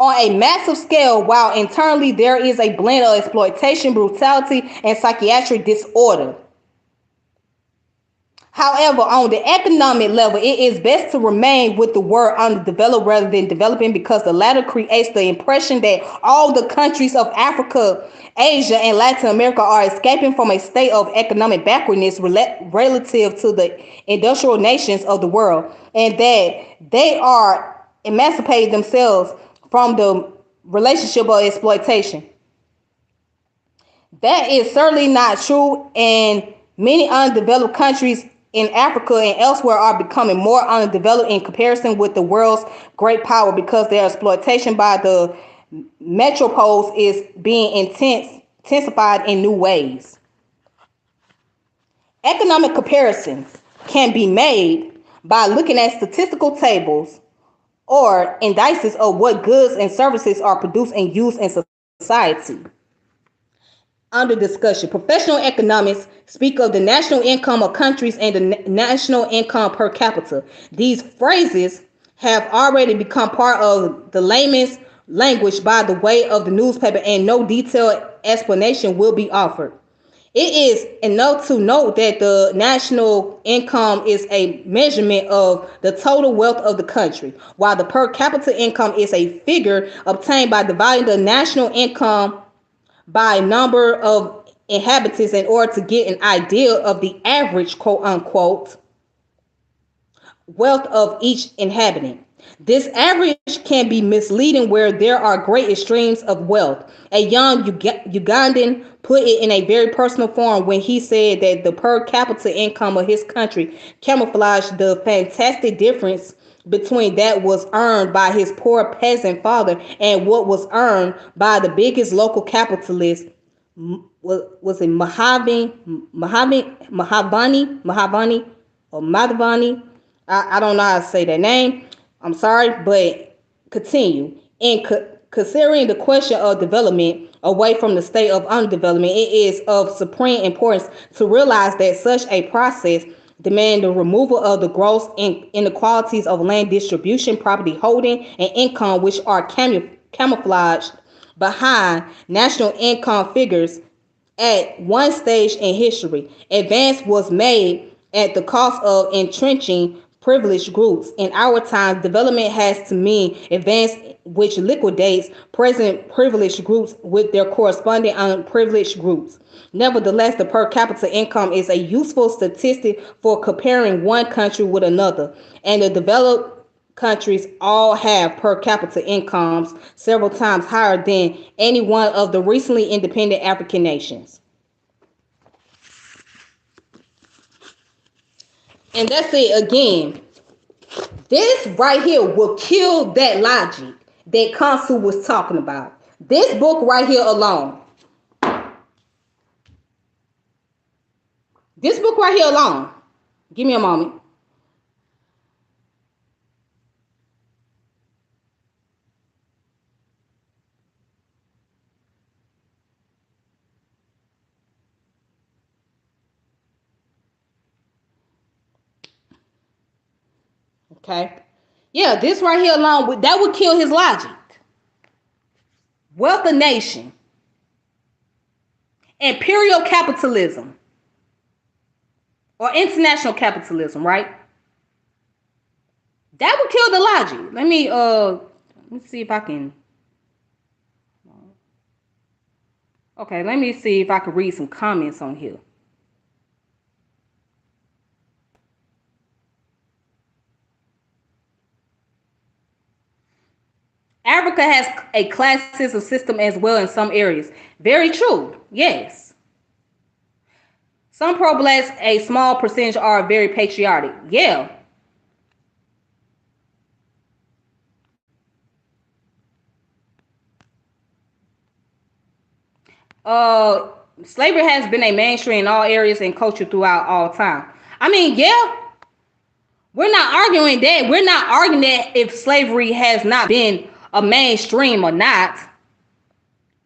on a massive scale, while internally there is a blend of exploitation, brutality, and psychiatric disorder. However, on the economic level, it is best to remain with the word underdeveloped rather than developing, because the latter creates the impression that all the countries of Africa, Asia, and Latin America are escaping from a state of economic backwardness relative to the industrial nations of the world, and that they are emancipating themselves from the relationship of exploitation. That is certainly not true, and many undeveloped countries in Africa and elsewhere are becoming more undeveloped in comparison with the world's great power, because their exploitation by the metropoles is being intensified in new ways. Economic comparisons can be made by looking at statistical tables or indices of what goods and services are produced and used in society. society. Under discussion, professional economists speak of the national income of countries and the national income per capita. These phrases have already become part of the layman's language by the way of the newspaper, and no detailed explanation will be offered. It is enough to note that the national income is a measurement of the total wealth of the country, while the per capita income is a figure obtained by dividing the national income by number of inhabitants in order to get an idea of the average quote unquote wealth of each inhabitant. This average can be misleading where there are great extremes of wealth. A young Ugandan put it in a very personal form when he said that the per capita income of his country camouflaged the fantastic difference between that was earned by his poor peasant father and what was earned by the biggest local capitalist. Was it Mahavani or Madhavani? I don't know how to say that name. I'm sorry, but continue. In considering the question of development away from the state of underdevelopment, it is of supreme importance to realize that such a process demands the removal of the gross inequalities of land distribution, property holding, and income, which are camouflaged behind national income figures. At one stage in history, advance was made at the cost of entrenching privileged groups. In our time, development has to mean advance which liquidates present privileged groups with their corresponding unprivileged groups. Nevertheless, the per capita income is a useful statistic for comparing one country with another, and the developed countries all have per capita incomes several times higher than any one of the recently independent African nations. And that's it again. This right here will kill that logic that Consul was talking about. This book right here alone. This book right here alone. Give me a moment. Okay. Yeah, this right here alone, that would kill his logic. Wealth of nation. Imperial capitalism. Or international capitalism, right? That would kill the logic. Let me see if I can. Okay, let me see if I can read some comments on here. Africa has a classism system as well in some areas. Very true. Yes. Some pro-blacks, a small percentage, are very patriotic. Yeah. Uh, Slavery has been a mainstream in all areas and culture throughout all time. I mean, yeah, we're not arguing that. We're not arguing that if slavery has not been a mainstream or not.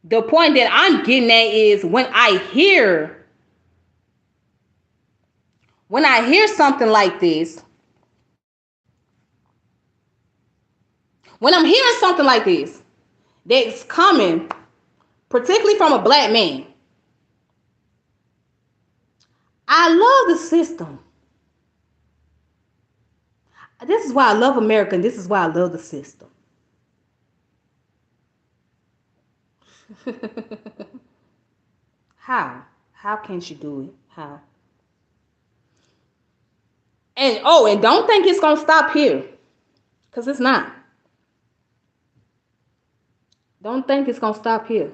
The point that I'm getting at is when I hear something like this, when I'm hearing something like this that's coming, particularly from a black man, I love the system. This is why I love America, and this is why I love the system. How? How can she do it? How? And don't think it's gonna stop here, cause it's not. Don't think it's gonna stop here,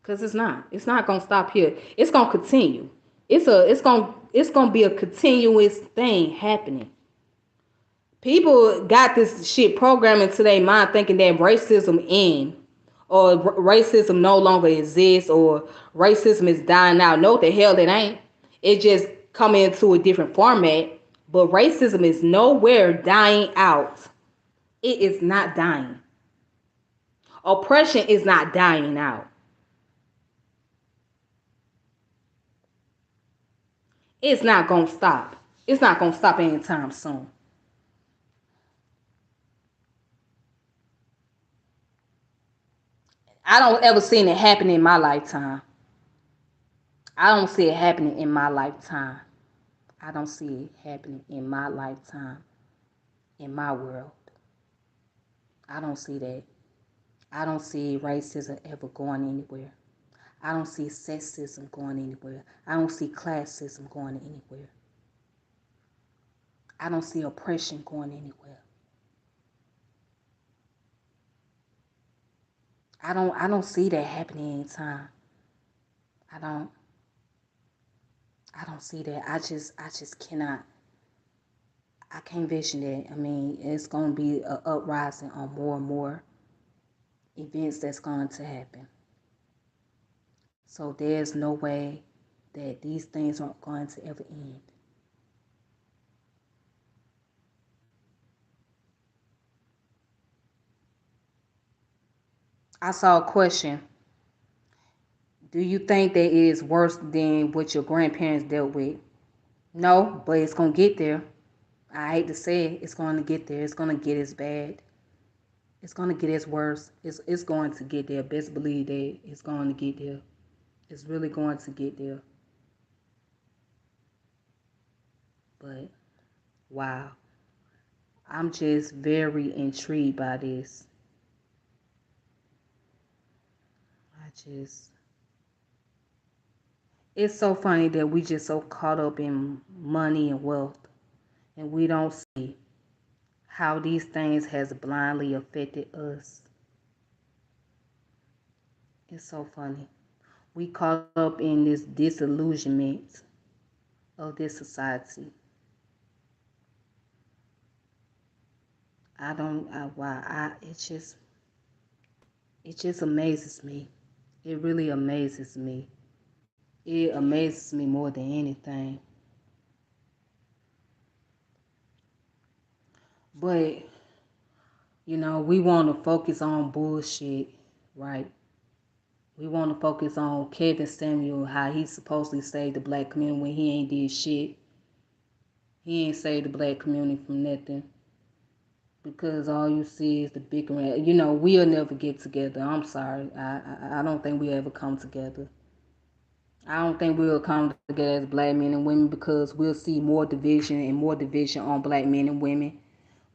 cause it's not. It's not gonna stop here. It's gonna continue. It's gonna be a continuous thing happening. People got this shit programmed into their mind thinking that racism ends or racism no longer exists or racism is dying out. No, the hell it ain't. It just coming into a different format. But racism is nowhere dying out. It is not dying. Oppression is not dying out. It's not going to stop. It's not going to stop anytime soon. I don't ever seen it happen in my lifetime. I don't see it happening in my lifetime. I don't see it happening in my lifetime, in my world. I don't see that. I don't see racism ever going anywhere. I don't see sexism going anywhere. I don't see classism going anywhere. I don't see oppression going anywhere. I don't see that happening anytime. I don't I don't see that. I just cannot. I can't vision that. I mean, it's gonna be a uprising on more and more events that's going to happen. So there's no way that these things aren't going to ever end. I saw a question. Do you think that it is worse than what your grandparents dealt with? No, but it's gonna get there. I hate to say it, it's gonna get there. It's gonna get as bad. It's gonna get as worse. It's going to get there. Best believe that it's going to get there. It's really going to get there. But wow, I'm just very intrigued by this. I just It's so funny that we just so caught up in money and wealth and we don't see how these things has blindly affected us. It's so funny. We caught up in this disillusionment of this society. I don't I why I it just amazes me. It really amazes me. It amazes me more than anything. But we want to focus on bullshit, right? We want to focus on Kevin Samuel, how he supposedly saved the black community when he ain't did shit. He ain't saved the black community from nothing because all you see is the bickering. We'll never get together. I'm sorry. I don't think we'll ever come together. I don't think we'll come together as black men and women because we'll see more division and more division on black men and women.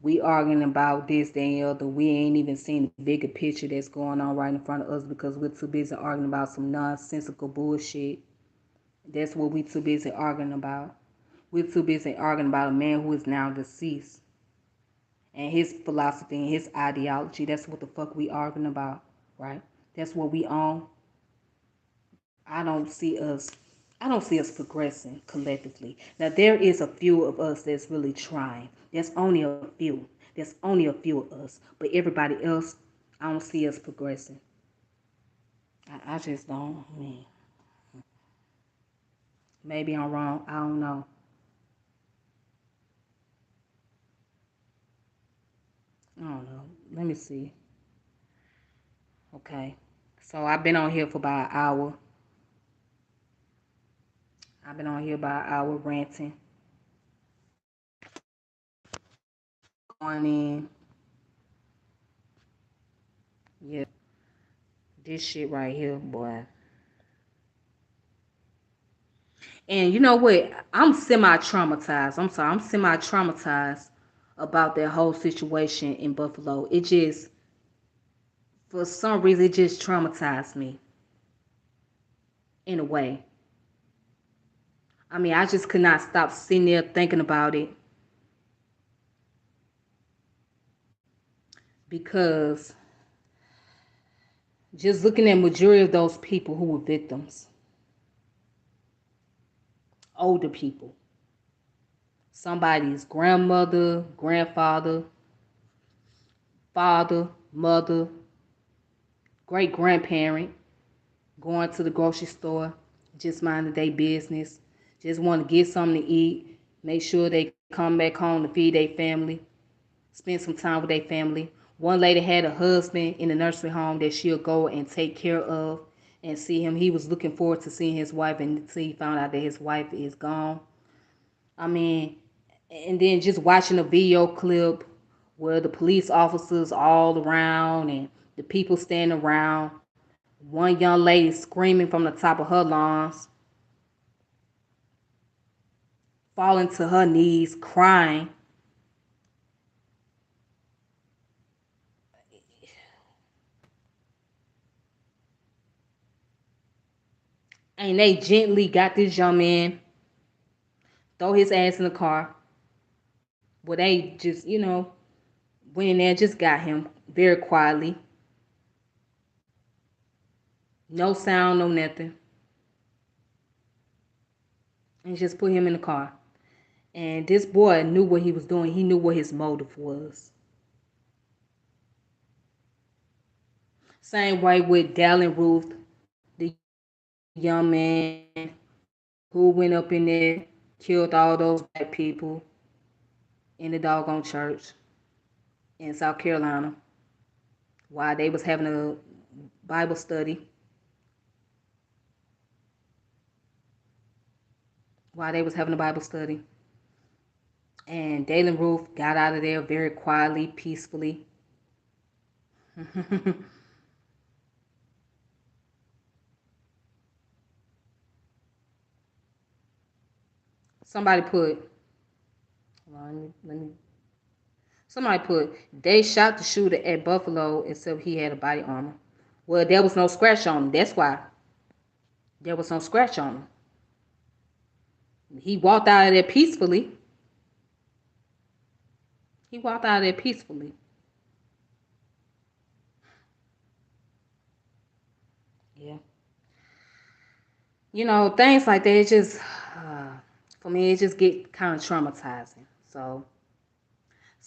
We arguing about this, that, and the other. We ain't even seeing the bigger picture that's going on right in front of us because we're too busy arguing about some nonsensical bullshit. That's what we too busy arguing about. We're too busy arguing about a man who is now deceased and his philosophy and his ideology. That's what the fuck we arguing about, right? That's what we own. I don't see us. I don't see us progressing collectively. Now there is a few of us that's really trying. There's only a few. There's only a few of us. But everybody else, I don't see us progressing. I just don't. I mean, maybe I'm wrong. I don't know. I don't know. Let me see. Okay. So I've been on here for about an hour. I've been on here about an hour ranting, going in. Yeah, this shit right here, boy. And you know what? I'm semi traumatized. I'm sorry. I'm semi traumatized about that whole situation in Buffalo. It just, for some reason, it just traumatized me in a way. I mean, I just could not stop sitting there thinking about it because just looking at majority of those people who were victims, older people, somebody's grandmother, grandfather, father, mother, great grandparent, going to the grocery store, just minding their business, just want to get something to eat, make sure they come back home to feed their family. spend some time with their family. One lady had a husband in the nursery home that she'll go and take care of and see him. He was looking forward to seeing his wife, and until he found out that his wife is gone. I mean, and then just watching a video clip where the police officers all around and the people standing around. One young lady screaming from the top of her lungs, falling to her knees, crying. And they gently got this young man, throw his ass in the car. Well, they just, went in there, just got him very quietly. No sound, no nothing. And just put him in the car. And this boy knew what he was doing. He knew what his motive was. Same way with Dallin Ruth, the young man who went up in there, killed all those black people in the doggone church in South Carolina while they was having a Bible study. While they was having a Bible study. And Dalen Ruth got out of there very quietly, peacefully. Somebody put, let me, somebody put, they shot the shooter at Buffalo except he had a body armor. Well, there was no scratch on him. That's why. There was no scratch on him. He walked out of there peacefully. He walked out of there peacefully. Yeah. Things like that, it just, for me, it just get kind of traumatizing. So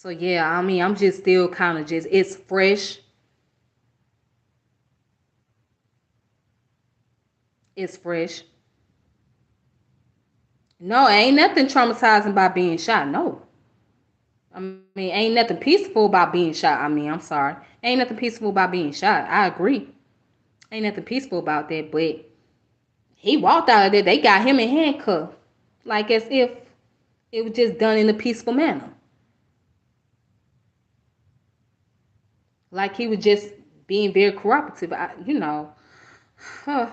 yeah, I mean, I'm just still kind of just, it's fresh. It's fresh. No, ain't nothing traumatizing about being shot. No. I mean, ain't nothing peaceful about being shot. I mean, I'm sorry. Ain't nothing peaceful about being shot. I agree. Ain't nothing peaceful about that, but he walked out of there. They got him in handcuffs. Like as if it was just done in a peaceful manner. Like he was just being very cooperative. Huh.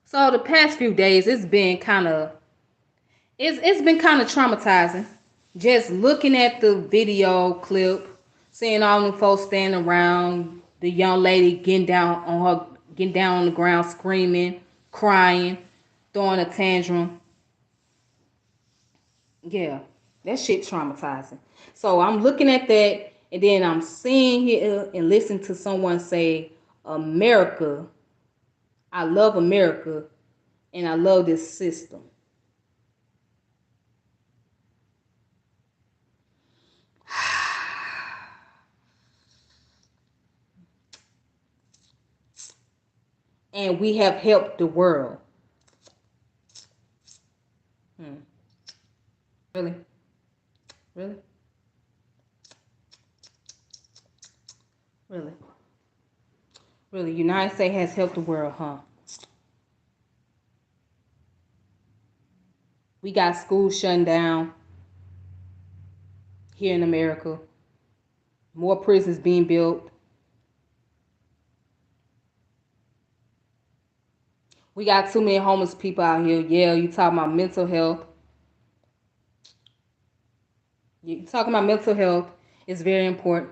So the past few days, it's been kind of traumatizing. Just looking at the video clip, seeing all them folks standing around, the young lady getting down on the ground, screaming, crying, throwing a tantrum. Yeah, that shit traumatizing. So I'm looking at that, and then I'm seeing here and listening to someone say, "America, I love America, and I love this system." And we have helped the world. Hmm. Really? Really? Really? Really? United States has helped the world, huh? We got schools shutting down here in America. More prisons being built. We got too many homeless people out here. Yeah, you talking about mental health. You talking about mental health is very important.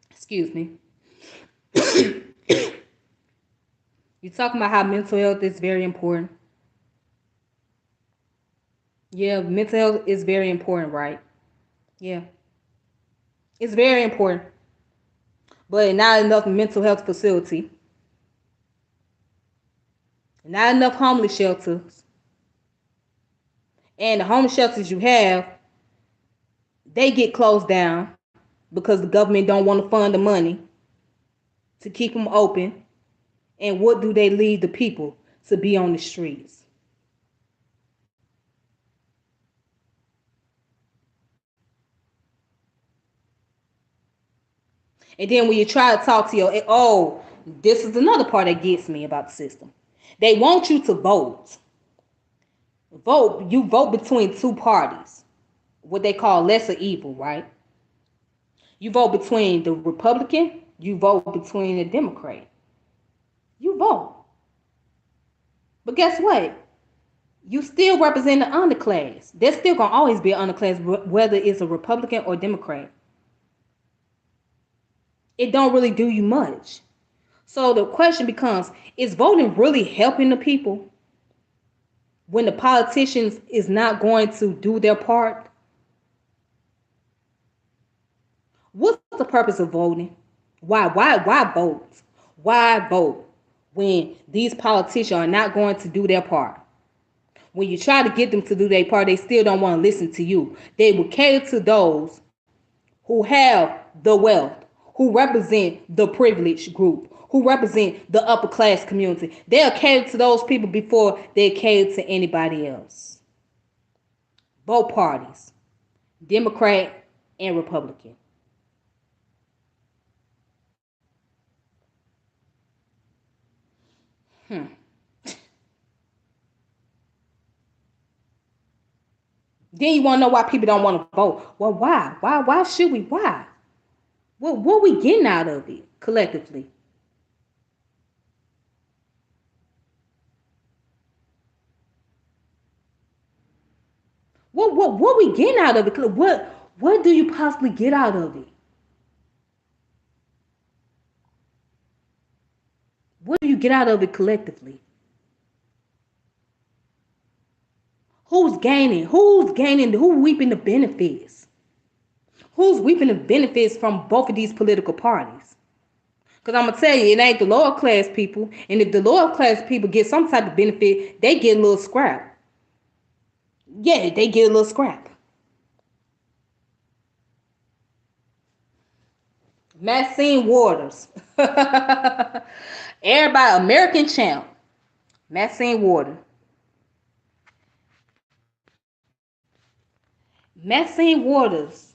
Excuse me. You talking about how mental health is very important. Yeah, mental health is very important, right? Yeah, it's very important. But not enough mental health facility, not enough homeless shelters, and the homeless shelters you have, they get closed down because the government don't want to fund the money to keep them open. And what do they leave the people to be on the streets? And then when you try to talk to your, oh, this is another part that gets me about the system. They want you to vote. Vote. You vote between two parties, what they call lesser evil, right? You vote between the Republican, you vote between the Democrat. You vote. But guess what? You still represent the underclass. There's still gonna always be an underclass, whether it's a Republican or Democrat. It don't really do you much. So the question becomes: is voting really helping the people when the politicians is not going to do their part? What's the purpose of voting? Why vote? Why vote when these politicians are not going to do their part? When you try to get them to do their part, they still don't want to listen to you. They will cater to those who have the wealth, who represent the privileged group, who represent the upper class community. They'll cater to those people before they cater to anybody else. Both parties, Democrat and Republican. Hmm. Then you want to know why people don't want to vote. Well, why? Why should we? Why? What are we getting out of it collectively? What we getting out of it? What do you possibly get out of it? What do you get out of it collectively? Who's gaining? Who's gaining? Who reaping the benefits? Who's reaping the benefits from both of these political parties? Because I'm gonna tell you, it ain't the lower class people. And if the lower class people get some type of benefit, they get a little scrap. Yeah, they get a little scrap. Maxine Waters. Everybody, American champ. Maxine Waters. Maxine Waters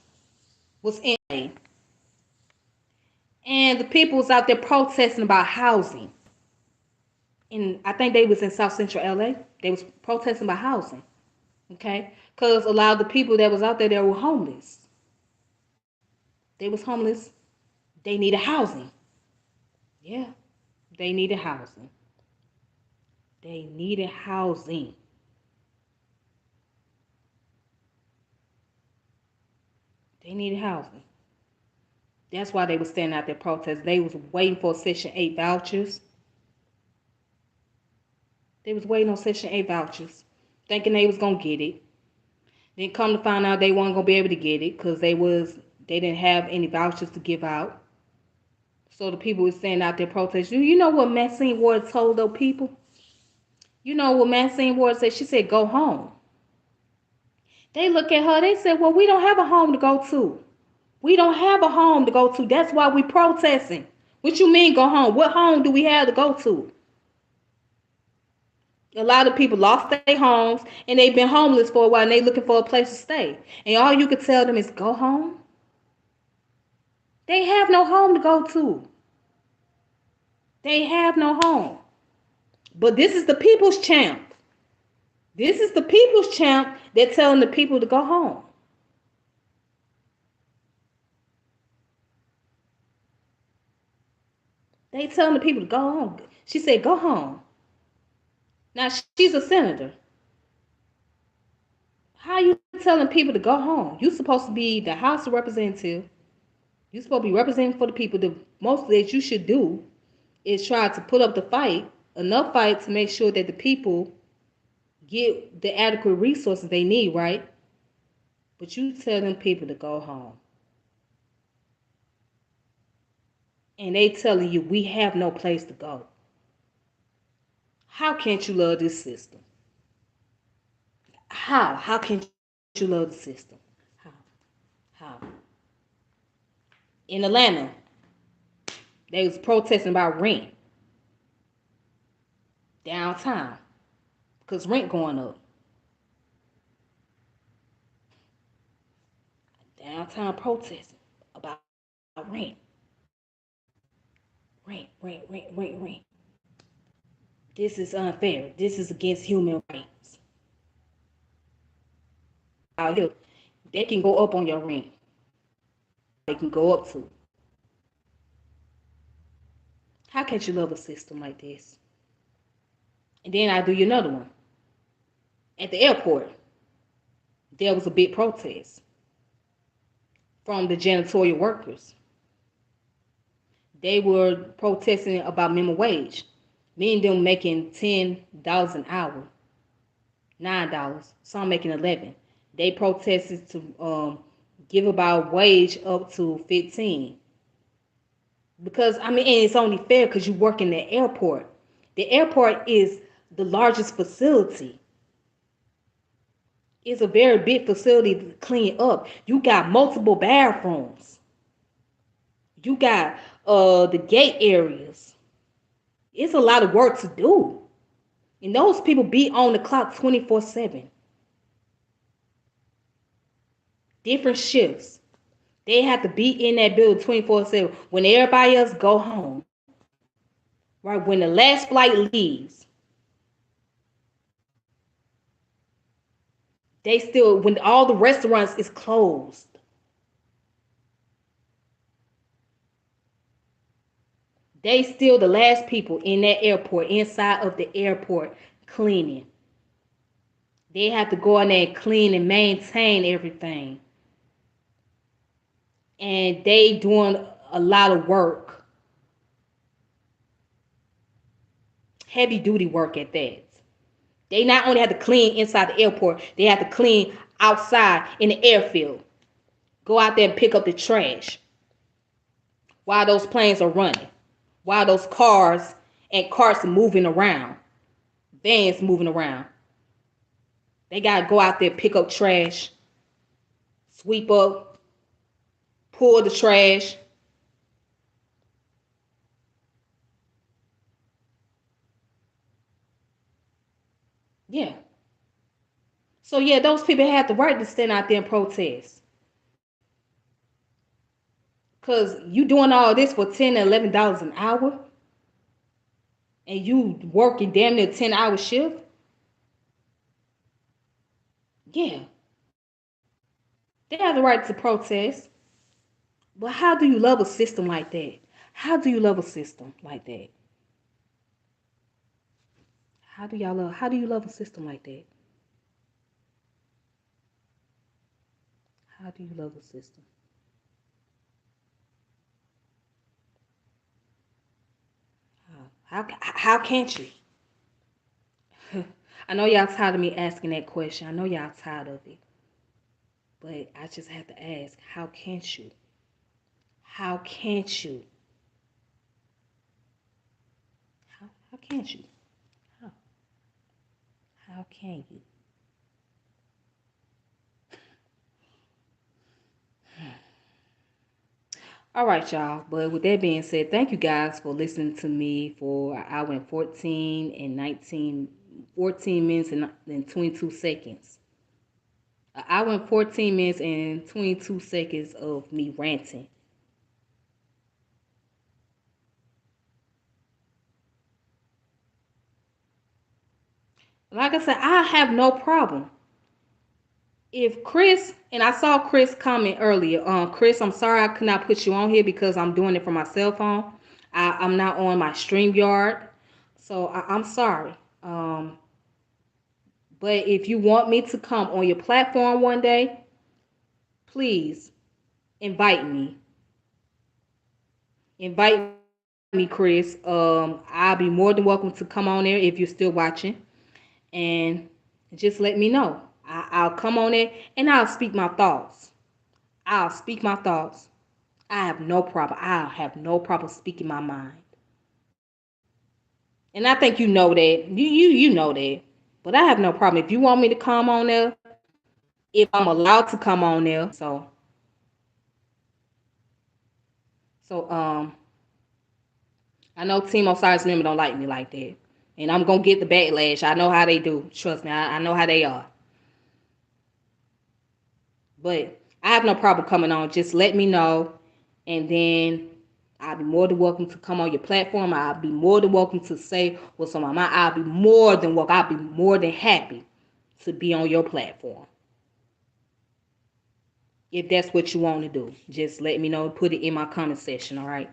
was in, and the people was out there protesting about housing. And I think they was in South Central LA. They was protesting about housing. Okay? Because a lot of the people that was out there, they were homeless. They was homeless. They needed housing. Yeah. They needed housing. They needed housing. They needed housing. That's why they was standing out there protesting. They was waiting for Section 8 vouchers. They was waiting on Section 8 vouchers, thinking they was gonna get it. Then come to find out they weren't gonna be able to get it because they didn't have any vouchers to give out. So the people was standing out there protesting. You know what Maxine Ward told those people? You know what Maxine Ward said? She said, "Go home." They look at her. They said, "Well, we don't have a home to go to. We don't have a home to go to. That's why we protesting." What you mean go home? What home do we have to go to? A lot of people lost their homes and they've been homeless for a while and they looking for a place to stay. And all you could tell them is go home. They have no home to go to. They have no home. But this is the people's champ. This is the people's champ. They're telling the people to go home. They telling the people to go home. She said, go home. Now she's a senator. How are you telling people to go home? You're supposed to be the House of Representatives. You're supposed to be representing for the people. The most that you should do is try to put up the fight, enough fight to make sure that the people get the adequate resources they need, right? But you tell them people to go home. And they telling you we have no place to go. How can't you love this system? How? How can't you love the system? How? How? In Atlanta, they was protesting about rent downtown because rent going up. Downtown protesting about rent. Rent, rent, rent, rent, rent. This is unfair. This is against human rights. Out here, they can go up on your rent. They can go up to. How can't you love a system like this? And then I do you another one. At the airport, there was a big protest from the janitorial workers. They were protesting about minimum wage, meaning them making $10 an hour, $9, some making 11. They protested to give about wage up to 15. Because I mean, and it's only fair because you work in the airport. The airport is the largest facility. It's a very big facility to clean up. You got multiple bathrooms. You got the gate areas. It's a lot of work to do. And those people be on the clock 24/7. Different shifts. They have to be in that building 24/7. When everybody else go home. Right? When the last flight leaves. They still, when all the restaurants is closed. They still the last people in that airport, inside of the airport, cleaning. They have to go in there and clean and maintain everything. And they doing a lot of work. Heavy duty work at that. They not only have to clean inside the airport, they have to clean outside in the airfield. Go out there and pick up the trash while those planes are running. While those cars and carts are moving around. Vans moving around. They got to go out there, pick up trash, sweep up, pull the trash. Yeah. So, yeah, those people have the right to stand out there and protest. Because you doing all this for $10 and $11 an hour, and you working damn near 10-hour shift. Yeah. They have the right to protest. But how do you love a system like that? How do you love a system like that? How do you love a system like that? How do you love a system? How can't you? I know y'all tired of me asking that question. I know y'all tired of it. But I just have to ask, how can't you? How can't you? How can't you? How? How can you? All right, y'all. But with that being said, thank you guys for listening to me for an hour and 14 minutes and 22 seconds. An hour and 14 minutes and 22 seconds of me ranting. Like I said, I have no problem. If Chris, and I saw Chris comment earlier, Chris, I'm sorry I could not put you on here because I'm doing it from my cell phone. I'm not on my StreamYard. So I'm sorry. But if you want me to come on your platform one day, please invite me. Invite me, Chris. I'll be more than welcome to come on there if you're still watching. And just let me know. I'll come on there and I'll speak my thoughts. I'll speak my thoughts. I have no problem. I'll have no problem speaking my mind. And I think you know that. You know that. But I have no problem. If you want me to come on there, if I'm allowed to come on there. So I know Team Osiris member don't like me like that. And I'm gonna get the backlash. I know how they do. Trust me, I know how they are. But I have no problem coming on. Just let me know, and then I'll be more than welcome to come on your platform. I'll be more than welcome to say what's on my mind. I'll be more than welcome. I'll be more than happy to be on your platform. If that's what you want to do, just let me know. Put it in my comment section, all right?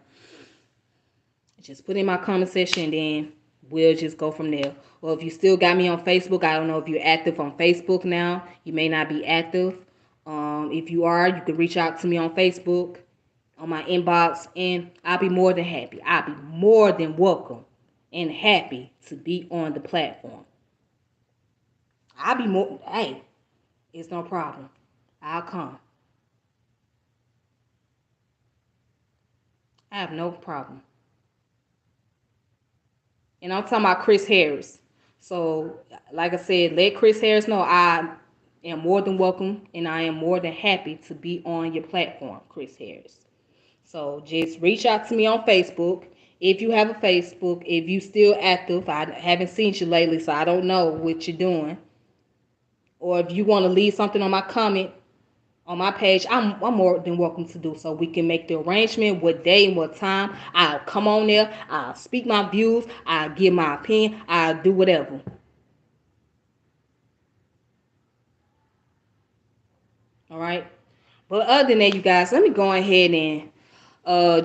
Just put it in my comment section, and then we'll just go from there. Or if you still got me on Facebook, I don't know if you're active on Facebook now. You may not be active. If you are, you can reach out to me on Facebook, on my inbox, and I'll be more than happy. I'll be more than welcome and happy to be on the platform. I'll be more, hey, it's no problem. I'll come. I have no problem. And I'm talking about Chris Harris. So, like I said, let Chris Harris know I am more than welcome and I am more than happy to be on your platform, Chris Harris. So just reach out to me on Facebook. If you have a Facebook, if you still active, I haven't seen you lately, so I don't know what you're doing. Or if you want to leave something on my comment on my page, I'm more than welcome to do so. We can make the arrangement, what day and what time. I'll come on there. I'll speak my views. I'll give my opinion. I'll do whatever. All right. But other than that, you guys, let me go ahead and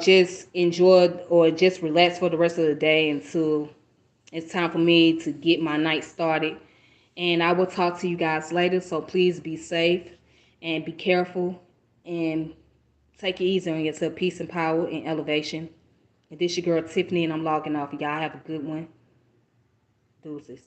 just enjoy or just relax for the rest of the day until it's time for me to get my night started. And I will talk to you guys later. So please be safe and be careful and take it easy on yourself. Peace and power and elevation. And this your girl Tiffany, and I'm logging off. Y'all have a good one. Deuces.